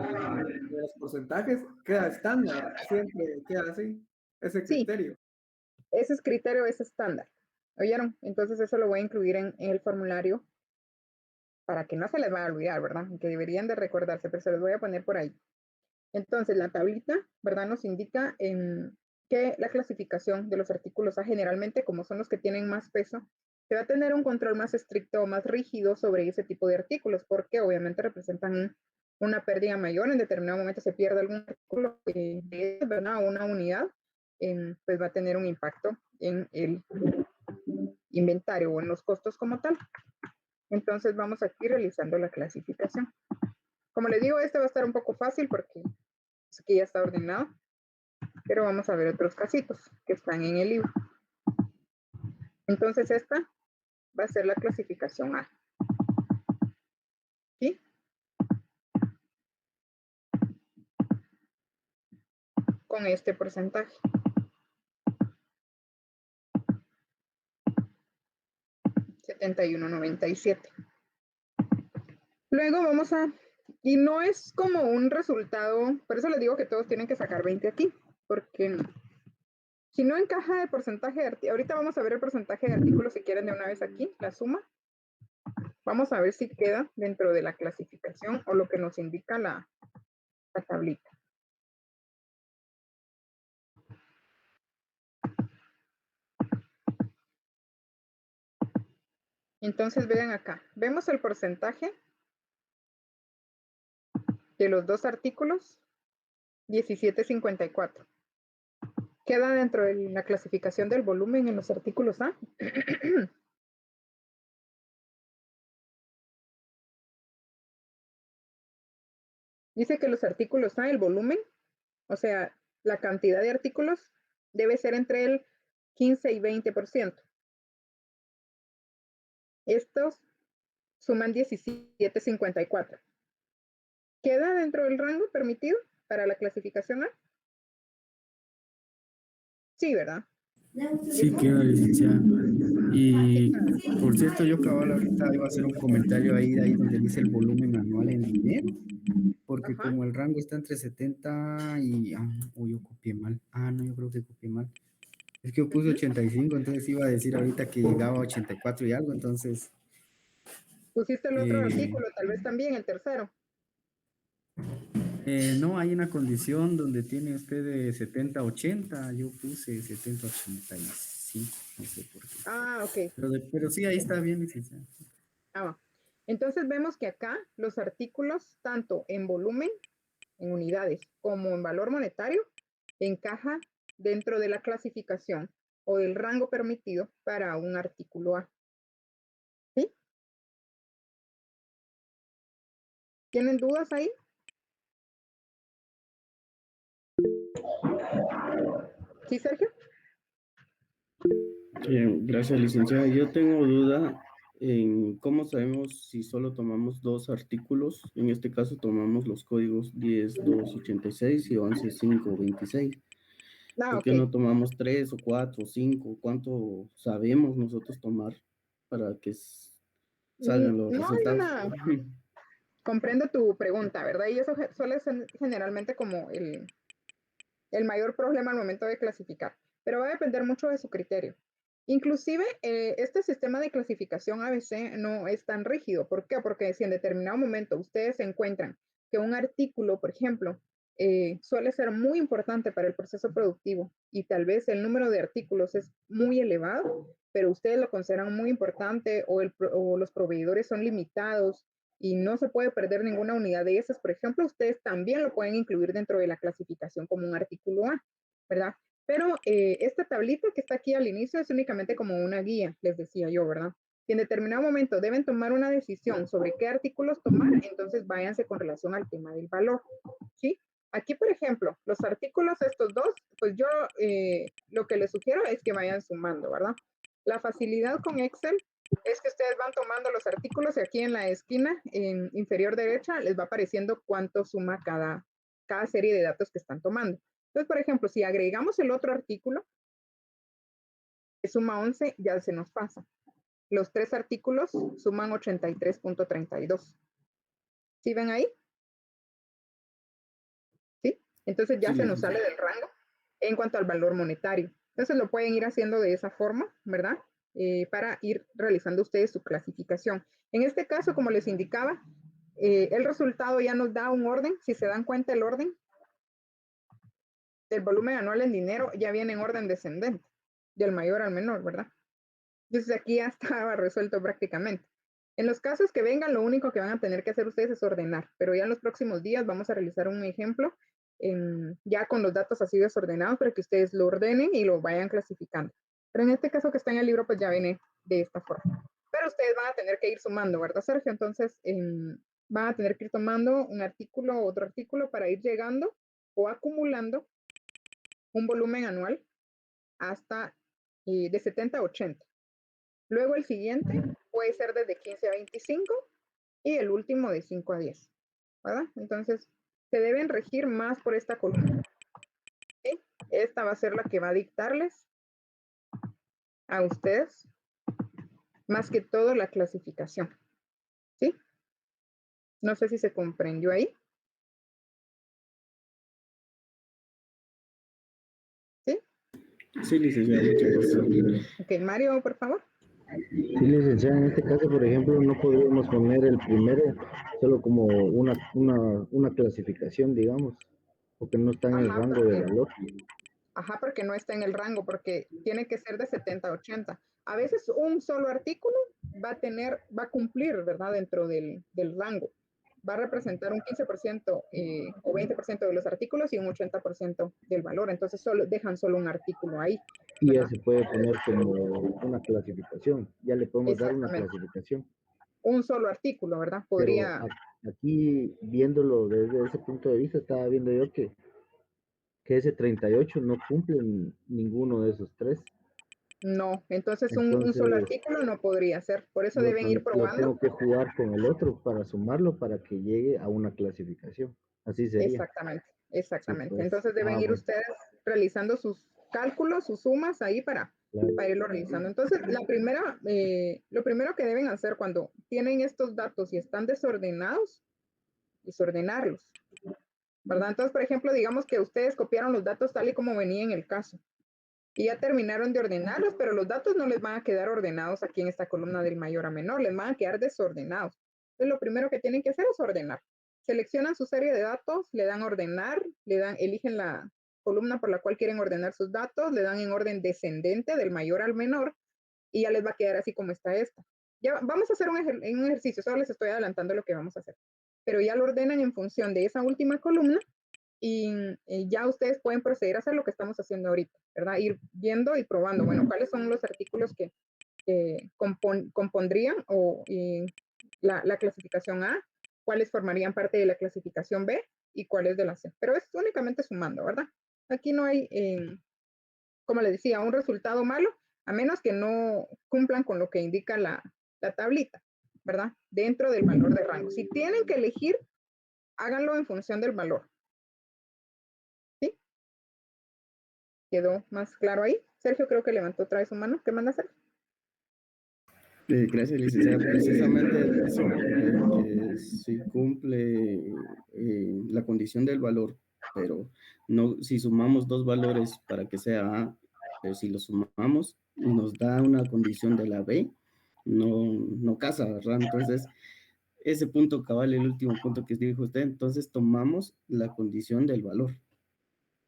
los porcentajes queda estándar, siempre queda así, ese Sí, criterio. ese criterio es estándar. ¿Oyeron? Entonces eso lo voy a incluir en el formulario para que no se les vaya a olvidar, ¿verdad? Que deberían de recordarse, pero se los voy a poner por ahí. Entonces la tablita, ¿verdad? Nos indica que la clasificación de los artículos A generalmente, como son los que tienen más peso, se va a tener un control más estricto o más rígido sobre ese tipo de artículos, porque obviamente representan una pérdida mayor. En determinado momento se pierde algún artículo ¿verdad? Una unidad, pues va a tener un impacto en el inventario o en los costos como tal. Entonces vamos aquí realizando la clasificación. Como les digo, este va a estar un poco fácil porque aquí ya está ordenado, pero vamos a ver otros casitos que están en el libro. Entonces esta va a ser la clasificación A. ¿Sí? Con este porcentaje. 71.97. Luego vamos a, y no es como un resultado, por eso les digo que todos tienen que sacar 20 aquí, porque Si no encaja el porcentaje de artículos, ahorita vamos a ver el porcentaje de artículos si quieren de una vez aquí, la suma. Vamos a ver si queda dentro de la clasificación o lo que nos indica la tablita. Entonces vean acá, vemos el porcentaje de los dos artículos, 17.54. Queda dentro de la clasificación del volumen en los artículos A. Dice que los artículos A, el volumen, o sea, la cantidad de artículos debe ser entre el 15 y 20%. Estos suman 17.54. ¿Queda dentro del rango permitido para la clasificación A? Sí, ¿verdad? Sí, queda, licenciada. Y por cierto, yo cabal ahorita iba a hacer un comentario ahí donde dice el volumen anual en dinero, porque Ajá. como el rango está entre 70 y... yo copié mal. No, yo creo que copié mal. Es que yo puse 85, entonces iba a decir ahorita que llegaba a 84 y algo, entonces... Pusiste el otro artículo, tal vez también el tercero. No, hay una condición donde tiene usted de 70 a 80, yo puse 70 a 85, no sé por qué. Ok. Pero sí, ahí está bien, licenciado. Entonces vemos que acá los artículos, tanto en volumen, en unidades, como en valor monetario, encaja dentro de la clasificación o del rango permitido para un artículo A. ¿Sí? ¿Tienen dudas ahí? ¿Sí, Sergio? Gracias, licenciada. Yo tengo duda en cómo sabemos si solo tomamos dos artículos. En este caso tomamos los códigos 10.286 y 11.526. ¿Por qué no tomamos 3 o 4 o 5? ¿Cuánto sabemos nosotros tomar para que salgan los resultados? Comprendo tu pregunta, ¿verdad? Y eso suele ser generalmente como el mayor problema al momento de clasificar, pero va a depender mucho de su criterio. Inclusive, este sistema de clasificación ABC no es tan rígido. ¿Por qué? Porque si en determinado momento ustedes encuentran que un artículo, por ejemplo, suele ser muy importante para el proceso productivo y tal vez el número de artículos es muy elevado, pero ustedes lo consideran muy importante o los proveedores son limitados y no se puede perder ninguna unidad de esas, por ejemplo, ustedes también lo pueden incluir dentro de la clasificación como un artículo A, ¿verdad? Pero esta tablita que está aquí al inicio es únicamente como una guía, les decía yo, ¿verdad? Si en determinado momento deben tomar una decisión sobre qué artículos tomar, entonces váyanse con relación al tema del valor, ¿sí? Aquí, por ejemplo, los artículos estos dos, pues yo lo que les sugiero es que vayan sumando, ¿verdad? La facilidad con Excel es que ustedes van tomando los artículos y aquí en la esquina en inferior derecha les va apareciendo cuánto suma cada serie de datos que están tomando. Entonces, por ejemplo, si agregamos el otro artículo, que suma 11, ya se nos pasa. Los tres artículos suman 83.32. ¿Sí ven ahí? ¿Sí? Entonces ya se nos sale del rango en cuanto al valor monetario. Entonces lo pueden ir haciendo de esa forma, ¿verdad? Para ir realizando ustedes su clasificación. En este caso, como les indicaba, el resultado ya nos da un orden. Si se dan cuenta, el orden del volumen anual en dinero ya viene en orden descendente, del mayor al menor, ¿verdad? Entonces aquí ya estaba resuelto prácticamente. En los casos que vengan, lo único que van a tener que hacer ustedes es ordenar, pero ya en los próximos días vamos a realizar un ejemplo ya con los datos así desordenados para que ustedes lo ordenen y lo vayan clasificando. Pero en este caso que está en el libro, pues ya viene de esta forma. Pero ustedes van a tener que ir sumando, ¿verdad, Sergio? Entonces, van a tener que ir tomando un artículo o otro artículo para ir llegando o acumulando un volumen anual hasta de 70 a 80. Luego el siguiente puede ser desde 15 a 25 y el último de 5 a 10, ¿verdad? Entonces, se deben regir más por esta columna. ¿Sí? Esta va a ser la que va a dictarles a ustedes más que todo la clasificación. ¿Sí? No sé si se comprendió ahí. ¿Sí? Sí, licenciado, muchas gracias. Ok, Mario, por favor. Sí, licenciada, en este caso, por ejemplo, no podríamos poner el primero solo como una clasificación, digamos, porque no está en el Ajá, rango de valor. Ajá, porque no está en el rango, porque tiene que ser de 70 a 80. A veces un solo artículo va a cumplir, ¿verdad? Dentro del rango. Va a representar un 15% o 20% de los artículos y un 80% del valor. Entonces dejan solo un artículo ahí, Y ya ¿verdad? se puede poner como una clasificación, ya le podemos dar una Exactamente. clasificación. Un solo artículo, ¿verdad? Pero Podría... aquí, viéndolo desde ese punto de vista, estaba viendo yo que ese 38 no cumple ninguno de esos tres. No, entonces un solo Entonces, artículo no podría ser. Por eso deben ir lo probando. tengo que jugar con el otro para sumarlo para que llegue a una clasificación. Así sería. Exactamente, Sí, exactamente. pues. Entonces deben ir Bueno, ustedes realizando sus cálculos, sus sumas ahí claro. para irlo realizando. Entonces, lo primero que deben hacer cuando tienen estos datos y están desordenados, desordenarlos, ¿verdad? Entonces, por ejemplo, digamos que ustedes copiaron los datos tal y como venía en el caso y ya terminaron de ordenarlos, pero los datos no les van a quedar ordenados aquí en esta columna del mayor a menor, les van a quedar desordenados. Entonces, lo primero que tienen que hacer es ordenar. Seleccionan su serie de datos, le dan ordenar, eligen la columna por la cual quieren ordenar sus datos, le dan en orden descendente del mayor al menor y ya les va a quedar así como está esta. Ya vamos a hacer un ejercicio, solo les estoy adelantando lo que vamos a hacer, pero ya lo ordenan en función de esa última columna y ya ustedes pueden proceder a hacer lo que estamos haciendo ahorita, ¿verdad? Ir viendo y probando, bueno, cuáles son los artículos que compondrían la clasificación A, cuáles formarían parte de la clasificación B y cuáles de la C. Pero es únicamente sumando, ¿verdad? Aquí no hay, como les decía, un resultado malo, a menos que no cumplan con lo que indica la tablita, ¿verdad? Dentro del valor de rango. Si tienen que elegir, háganlo en función del valor. ¿Sí? ¿Quedó más claro ahí? Sergio creo que levantó otra vez su mano. ¿Qué manda Sergio? Gracias, licenciada. Precisamente eso, que sí cumple la condición del valor, pero no, si sumamos dos valores para que sea A, pero si lo sumamos y nos da una condición de la B, no casa, ¿verdad? Entonces, ese punto cabal, el último punto que dijo usted, entonces tomamos la condición del valor.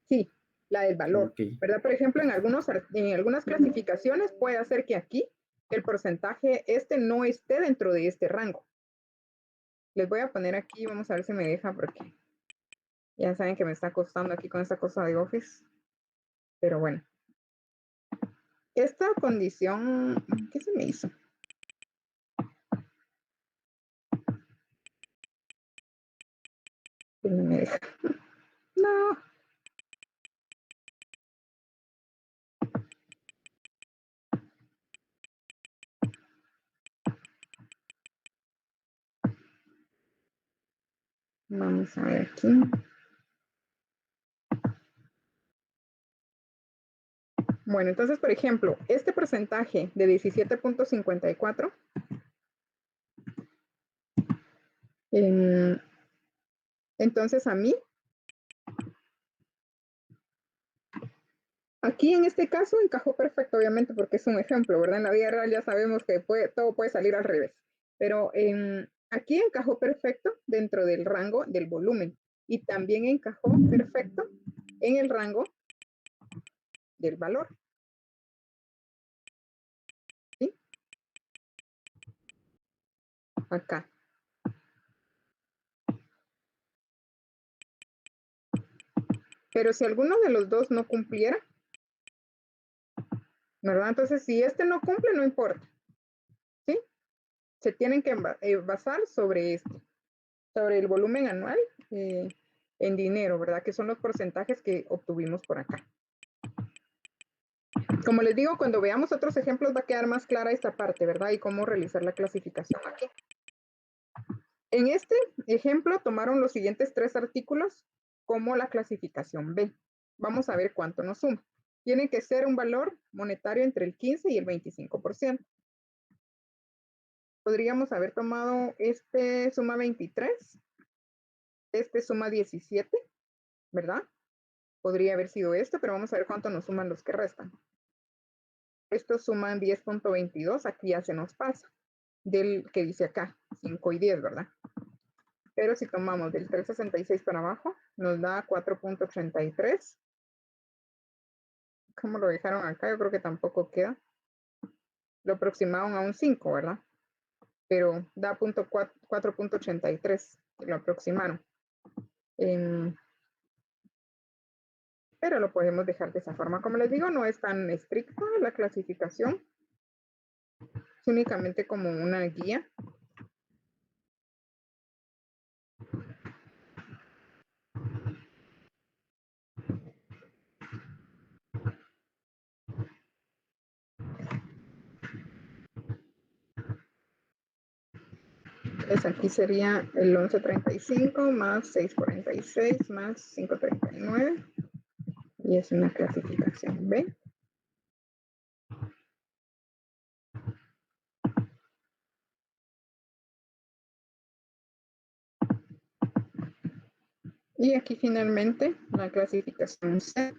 Sí, la del valor, Ok. ¿verdad? Por ejemplo, en algunas clasificaciones puede hacer que aquí el porcentaje no esté dentro de este rango. Les voy a poner aquí, vamos a ver si me deja porque ya saben que me está costando aquí con esta cosa de Office. Pero bueno. Esta condición, ¿qué se me hizo? No me deja. No. Vamos a ver aquí. Bueno, entonces, por ejemplo, este porcentaje de 17.54, entonces a mí, aquí en este caso encajó perfecto, obviamente, porque es un ejemplo, ¿verdad? En la vida real ya sabemos que todo puede salir al revés, pero aquí encajó perfecto dentro del rango del volumen y también encajó perfecto en el rango del valor. ¿Sí? Acá. Pero si alguno de los dos no cumpliera, ¿verdad? Entonces, si este no cumple, no importa. ¿Sí? Se tienen que basar sobre esto, sobre el volumen anual en dinero, ¿verdad? Que son los porcentajes que obtuvimos por acá. Como les digo, cuando veamos otros ejemplos va a quedar más clara esta parte, ¿verdad? Y cómo realizar la clasificación aquí. En este ejemplo tomaron los siguientes 3 artículos como la clasificación B. Vamos a ver cuánto nos suma. Tiene que ser un valor monetario entre el 15 y el 25%. Podríamos haber tomado este suma 23, este suma 17, ¿verdad? podría haber sido esto, pero vamos a ver cuánto nos suman los que restan. Estos suman 10.22, aquí ya se nos pasa del que dice acá, 5 y 10, ¿verdad? Pero si tomamos del 366 para abajo, nos da 4.83. ¿Cómo lo dejaron acá? Yo creo que tampoco queda. Lo aproximaron a un 5, ¿verdad? Pero da 4.83, lo aproximaron. Pero lo podemos dejar de esa forma. Como les digo, no es tan estricta la clasificación. Es únicamente como una guía. Entonces aquí sería el 1135 más 646 más 539. Y es una clasificación B. Y aquí finalmente la clasificación C.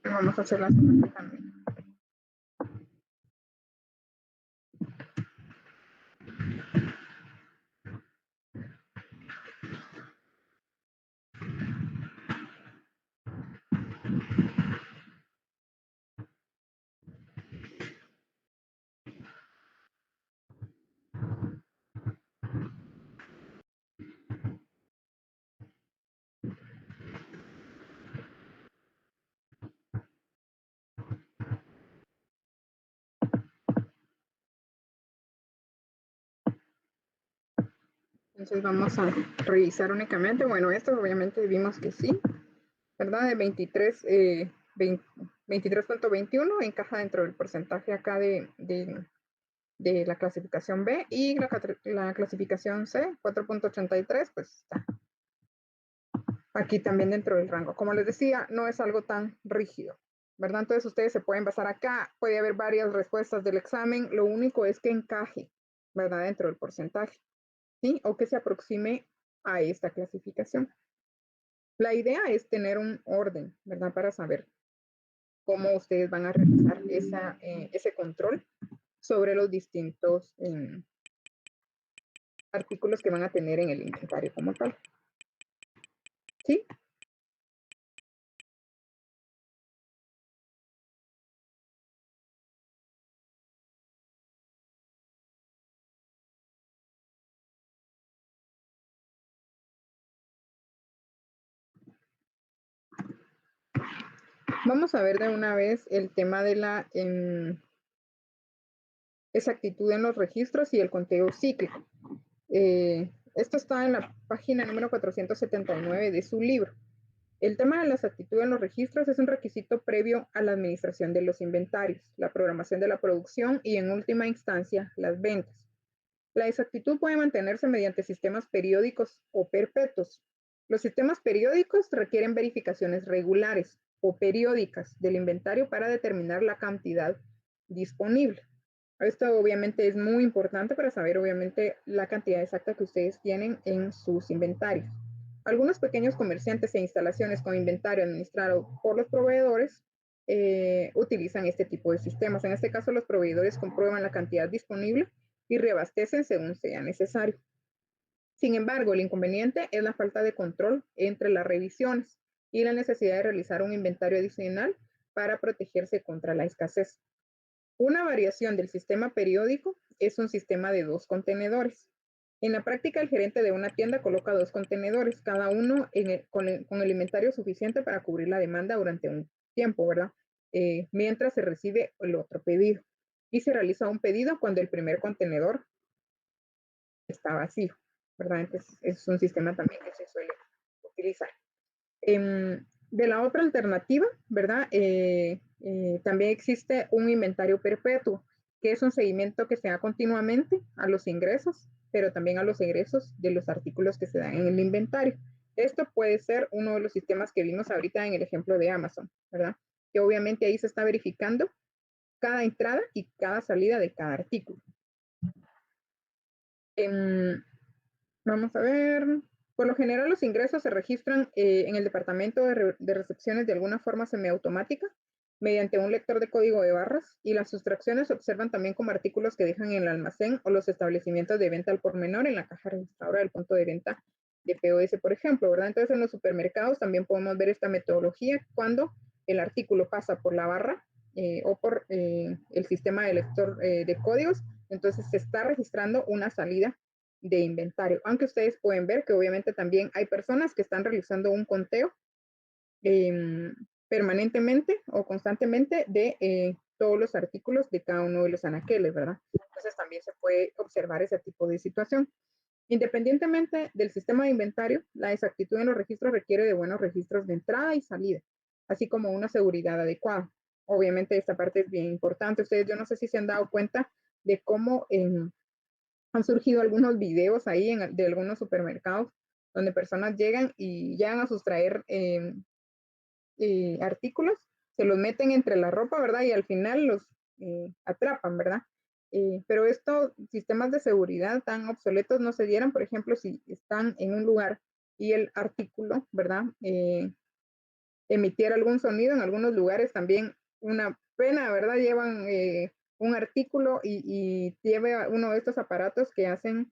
Vamos a hacer la siguiente también. Entonces vamos a revisar únicamente. Bueno, esto obviamente vimos que sí, ¿verdad? De 23.21 encaja dentro del porcentaje acá de la clasificación B, y la clasificación C, 4.83, pues está aquí también dentro del rango. Como les decía, no es algo tan rígido, ¿verdad? Entonces ustedes se pueden basar acá, puede haber varias respuestas del examen, lo único es que encaje, ¿verdad? Dentro del porcentaje, ¿sí? O que se aproxime a esta clasificación. La idea es tener un orden, ¿verdad? Para saber cómo ustedes van a realizar ese control sobre los distintos artículos que van a tener en el inventario como tal. ¿Sí? Vamos a ver de una vez el tema de la exactitud en los registros y el conteo cíclico. Esto está en la página número 479 de su libro. El tema de la exactitud en los registros es un requisito previo a la administración de los inventarios, la programación de la producción y, en última instancia, las ventas. La exactitud puede mantenerse mediante sistemas periódicos o perpetuos. Los sistemas periódicos requieren verificaciones regulares o periódicas del inventario para determinar la cantidad disponible. Esto obviamente es muy importante para saber obviamente la cantidad exacta que ustedes tienen en sus inventarios. Algunos pequeños comerciantes e instalaciones con inventario administrado por los proveedores utilizan este tipo de sistemas. En este caso, los proveedores comprueban la cantidad disponible y reabastecen según sea necesario. Sin embargo, el inconveniente es la falta de control entre las revisiones y la necesidad de realizar un inventario adicional para protegerse contra la escasez. Una variación del sistema periódico es un sistema de 2 contenedores. En la práctica, el gerente de una tienda coloca 2 contenedores, cada uno con el inventario suficiente para cubrir la demanda durante un tiempo, ¿verdad? Mientras se recibe el otro pedido. Y se realiza un pedido cuando el primer contenedor está vacío, ¿verdad? Entonces, es un sistema también que se suele utilizar. De la otra alternativa, ¿verdad? También existe un inventario perpetuo, que es un seguimiento que se da continuamente a los ingresos, pero también a los egresos de los artículos que se dan en el inventario. Esto puede ser uno de los sistemas que vimos ahorita en el ejemplo de Amazon, ¿verdad? Que obviamente ahí se está verificando cada entrada y cada salida de cada artículo. Vamos a ver. Por lo general, los ingresos se registran en el departamento de recepciones de alguna forma semiautomática mediante un lector de código de barras, y las sustracciones se observan también como artículos que dejan en el almacén o los establecimientos de venta al por menor en la caja registradora del punto de venta de POS, por ejemplo, ¿verdad? Entonces, en los supermercados también podemos ver esta metodología cuando el artículo pasa por la barra o por el sistema de lector de códigos. Entonces, se está registrando una salida de inventario, aunque ustedes pueden ver que obviamente también hay personas que están realizando un conteo permanentemente o constantemente de todos los artículos de cada uno de los anaqueles, ¿verdad? Entonces también se puede observar ese tipo de situación. Independientemente del sistema de inventario, la exactitud en los registros requiere de buenos registros de entrada y salida, así como una seguridad adecuada. Obviamente esta parte es bien importante. Ustedes, yo no sé si se han dado cuenta de cómo han surgido algunos videos ahí de algunos supermercados donde personas llegan a sustraer artículos, se los meten entre la ropa, ¿verdad? Y al final los atrapan, ¿verdad? Pero estos sistemas de seguridad tan obsoletos no se dieran, por ejemplo, si están en un lugar y el artículo, ¿verdad? Emitiera algún sonido. En algunos lugares también una pena, ¿verdad? Llevan un artículo y lleva uno de estos aparatos que hacen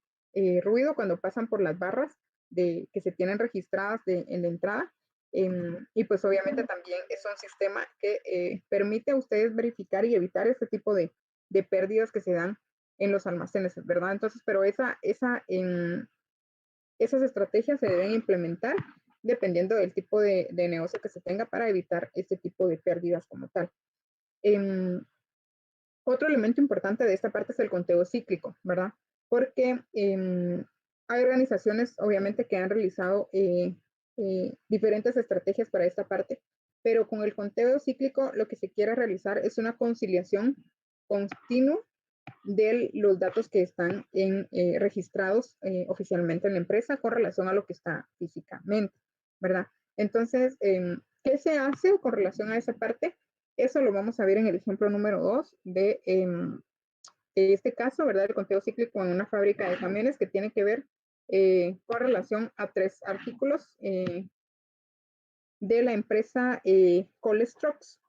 ruido cuando pasan por las barras que se tienen registradas en la entrada. Y pues obviamente también es un sistema que permite a ustedes verificar y evitar este tipo de pérdidas que se dan en los almacenes, ¿verdad? Entonces, pero esas estrategias se deben implementar dependiendo del tipo de negocio que se tenga para evitar este tipo de pérdidas como tal. Otro elemento importante de esta parte es el conteo cíclico, ¿verdad? Porque hay organizaciones, obviamente, que han realizado diferentes estrategias para esta parte, pero con el conteo cíclico lo que se quiere realizar es una conciliación continua de los datos que están registrados oficialmente en la empresa con relación a lo que está físicamente, ¿verdad? Entonces, ¿qué se hace con relación a esa parte? Eso lo vamos a ver en el ejemplo número 2 de este caso, ¿verdad? El conteo cíclico en una fábrica de camiones que tiene que ver con relación a 3 artículos de la empresa Coles Trucks.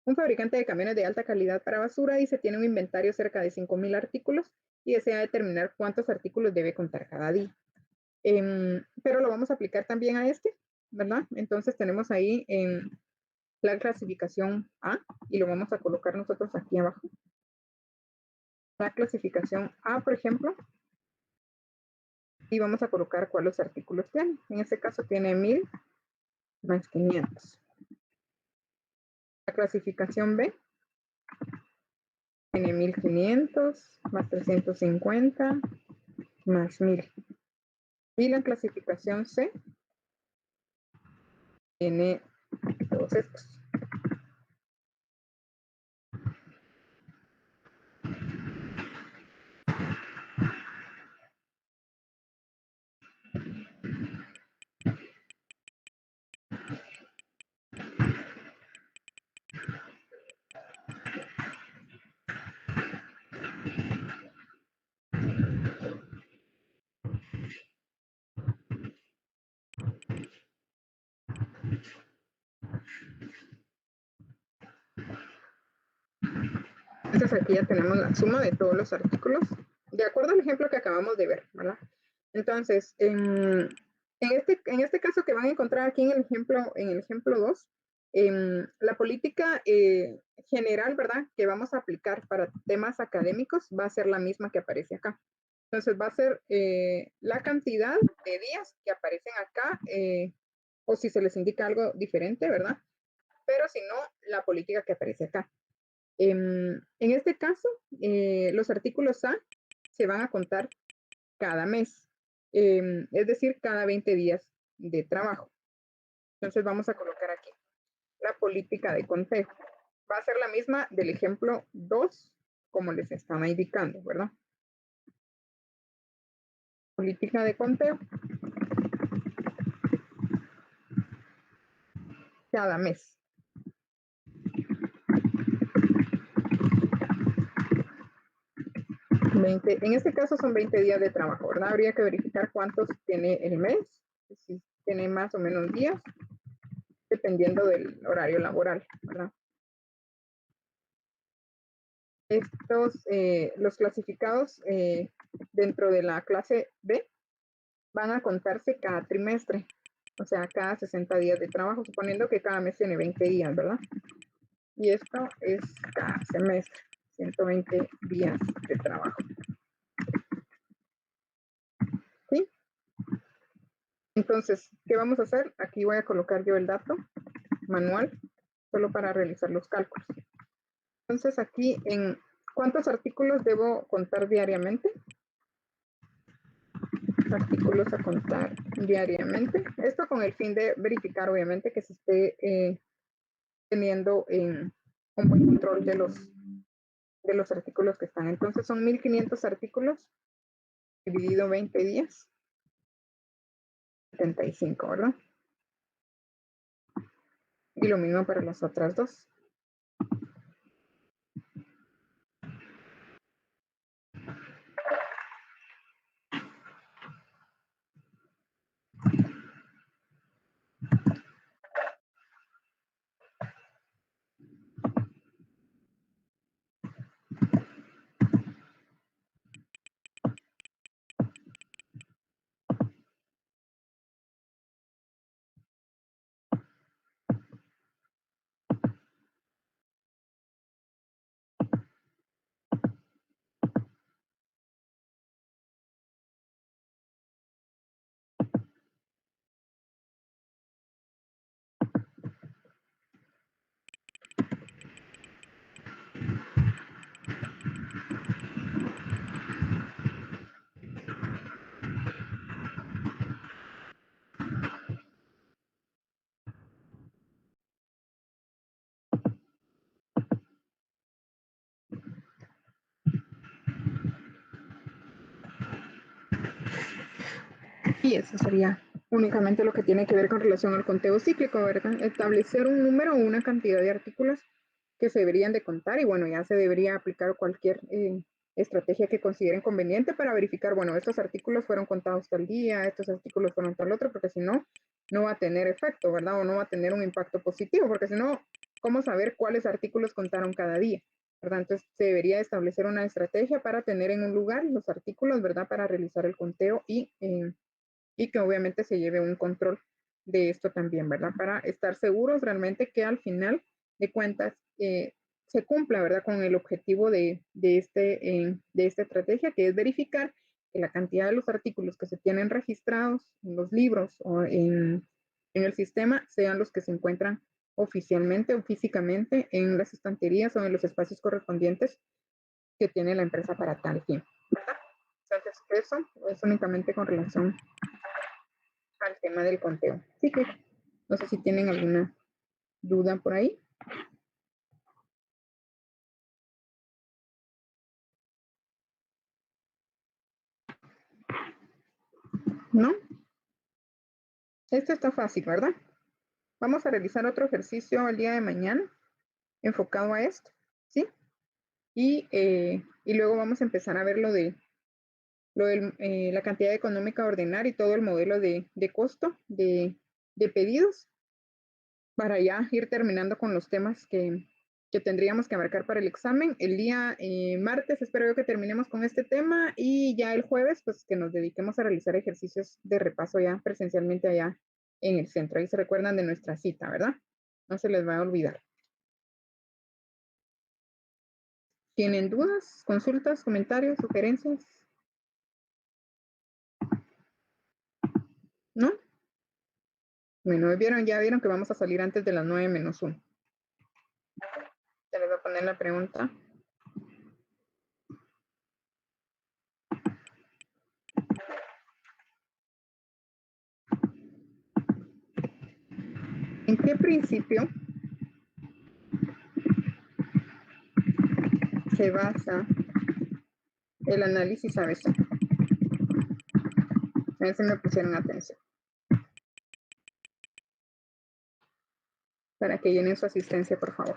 Un fabricante de camiones de alta calidad para basura dice tiene un inventario cerca de 5,000 artículos y desea determinar cuántos artículos debe contar cada día. Pero lo vamos a aplicar también a este, ¿verdad? Entonces tenemos ahí la clasificación A y lo vamos a colocar nosotros aquí abajo. La clasificación A, por ejemplo, y vamos a colocar cuáles artículos tiene. En este caso tiene 1000 más 500. La clasificación B tiene 1500 más 350 más 1000. Y la clasificación C tiene todos estos. Entonces aquí ya tenemos la suma de todos los artículos, de acuerdo al ejemplo que acabamos de ver, ¿verdad? Entonces, en este caso que van a encontrar aquí en el ejemplo 2, La política general, ¿verdad? Que vamos a aplicar para temas académicos va a ser la misma que aparece acá. Entonces va a ser la cantidad de días que aparecen acá, o si se les indica algo diferente, ¿verdad? Pero si no, la política que aparece acá. En este caso, los artículos A se van a contar cada mes, es decir, cada 20 días de trabajo. Entonces vamos a colocar aquí la política de conteo. Va a ser la misma del ejemplo 2, como les estaba indicando, ¿verdad? Política de conteo. Cada mes. En este caso son 20 días de trabajo, ¿verdad? Habría que verificar cuántos tiene el mes, si tiene más o menos días, dependiendo del horario laboral, ¿verdad? Estos, los clasificados dentro de la clase B van a contarse cada trimestre, o sea, cada 60 días de trabajo, suponiendo que cada mes tiene 20 días, ¿verdad? Y esto es cada semestre, 120 días de trabajo. ¿Sí? Entonces, ¿qué vamos a hacer? Aquí voy a colocar yo el dato manual, solo para realizar los cálculos. Entonces, aquí, ¿en cuántos artículos debo contar diariamente? Artículos a contar diariamente. Esto con el fin de verificar, obviamente, que se esté teniendo un buen control de los artículos que están. Entonces, son 1500 artículos dividido 20 días. 75, ¿verdad? Y lo mismo para las otras dos. Y eso sería únicamente lo que tiene que ver con relación al conteo cíclico, ¿verdad? Establecer un número o una cantidad de artículos que se deberían de contar y bueno, ya se debería aplicar cualquier estrategia que consideren conveniente para verificar, bueno, estos artículos fueron contados tal día, estos artículos fueron tal otro, porque si no, no va a tener efecto, ¿verdad? O no va a tener un impacto positivo, porque si no, ¿cómo saber cuáles artículos contaron cada día? ¿Verdad? Entonces se debería establecer una estrategia para tener en un lugar los artículos, ¿verdad? Para realizar el conteo y que obviamente se lleve un control de esto también, ¿verdad? Para estar seguros realmente que al final de cuentas se cumpla, ¿verdad? Con el objetivo de esta estrategia, que es verificar que la cantidad de los artículos que se tienen registrados en los libros o en el sistema sean los que se encuentran oficialmente o físicamente en las estanterías o en los espacios correspondientes que tiene la empresa para tal fin, ¿verdad? Entonces, eso es únicamente con relación al tema del conteo. Sí, que no sé si tienen alguna duda por ahí. ¿No? Esto está fácil, ¿verdad? Vamos a realizar otro ejercicio el día de mañana enfocado a esto, ¿sí? Y luego vamos a empezar a ver lo de la cantidad económica a ordenar y todo el modelo de costo de pedidos para ya ir terminando con los temas que tendríamos que abarcar para el examen. El día martes espero yo que terminemos con este tema y ya el jueves pues que nos dediquemos a realizar ejercicios de repaso ya presencialmente allá en el centro. Ahí se recuerdan de nuestra cita, ¿verdad? No se les va a olvidar. ¿Tienen dudas, consultas, comentarios, sugerencias? ¿No? Bueno, ya vieron que vamos a salir antes de las 9 menos 1. Se les va a poner la pregunta. ¿En qué principio se basa el análisis ABC? A ver si me pusieron atención. Para que llenen su asistencia, por favor.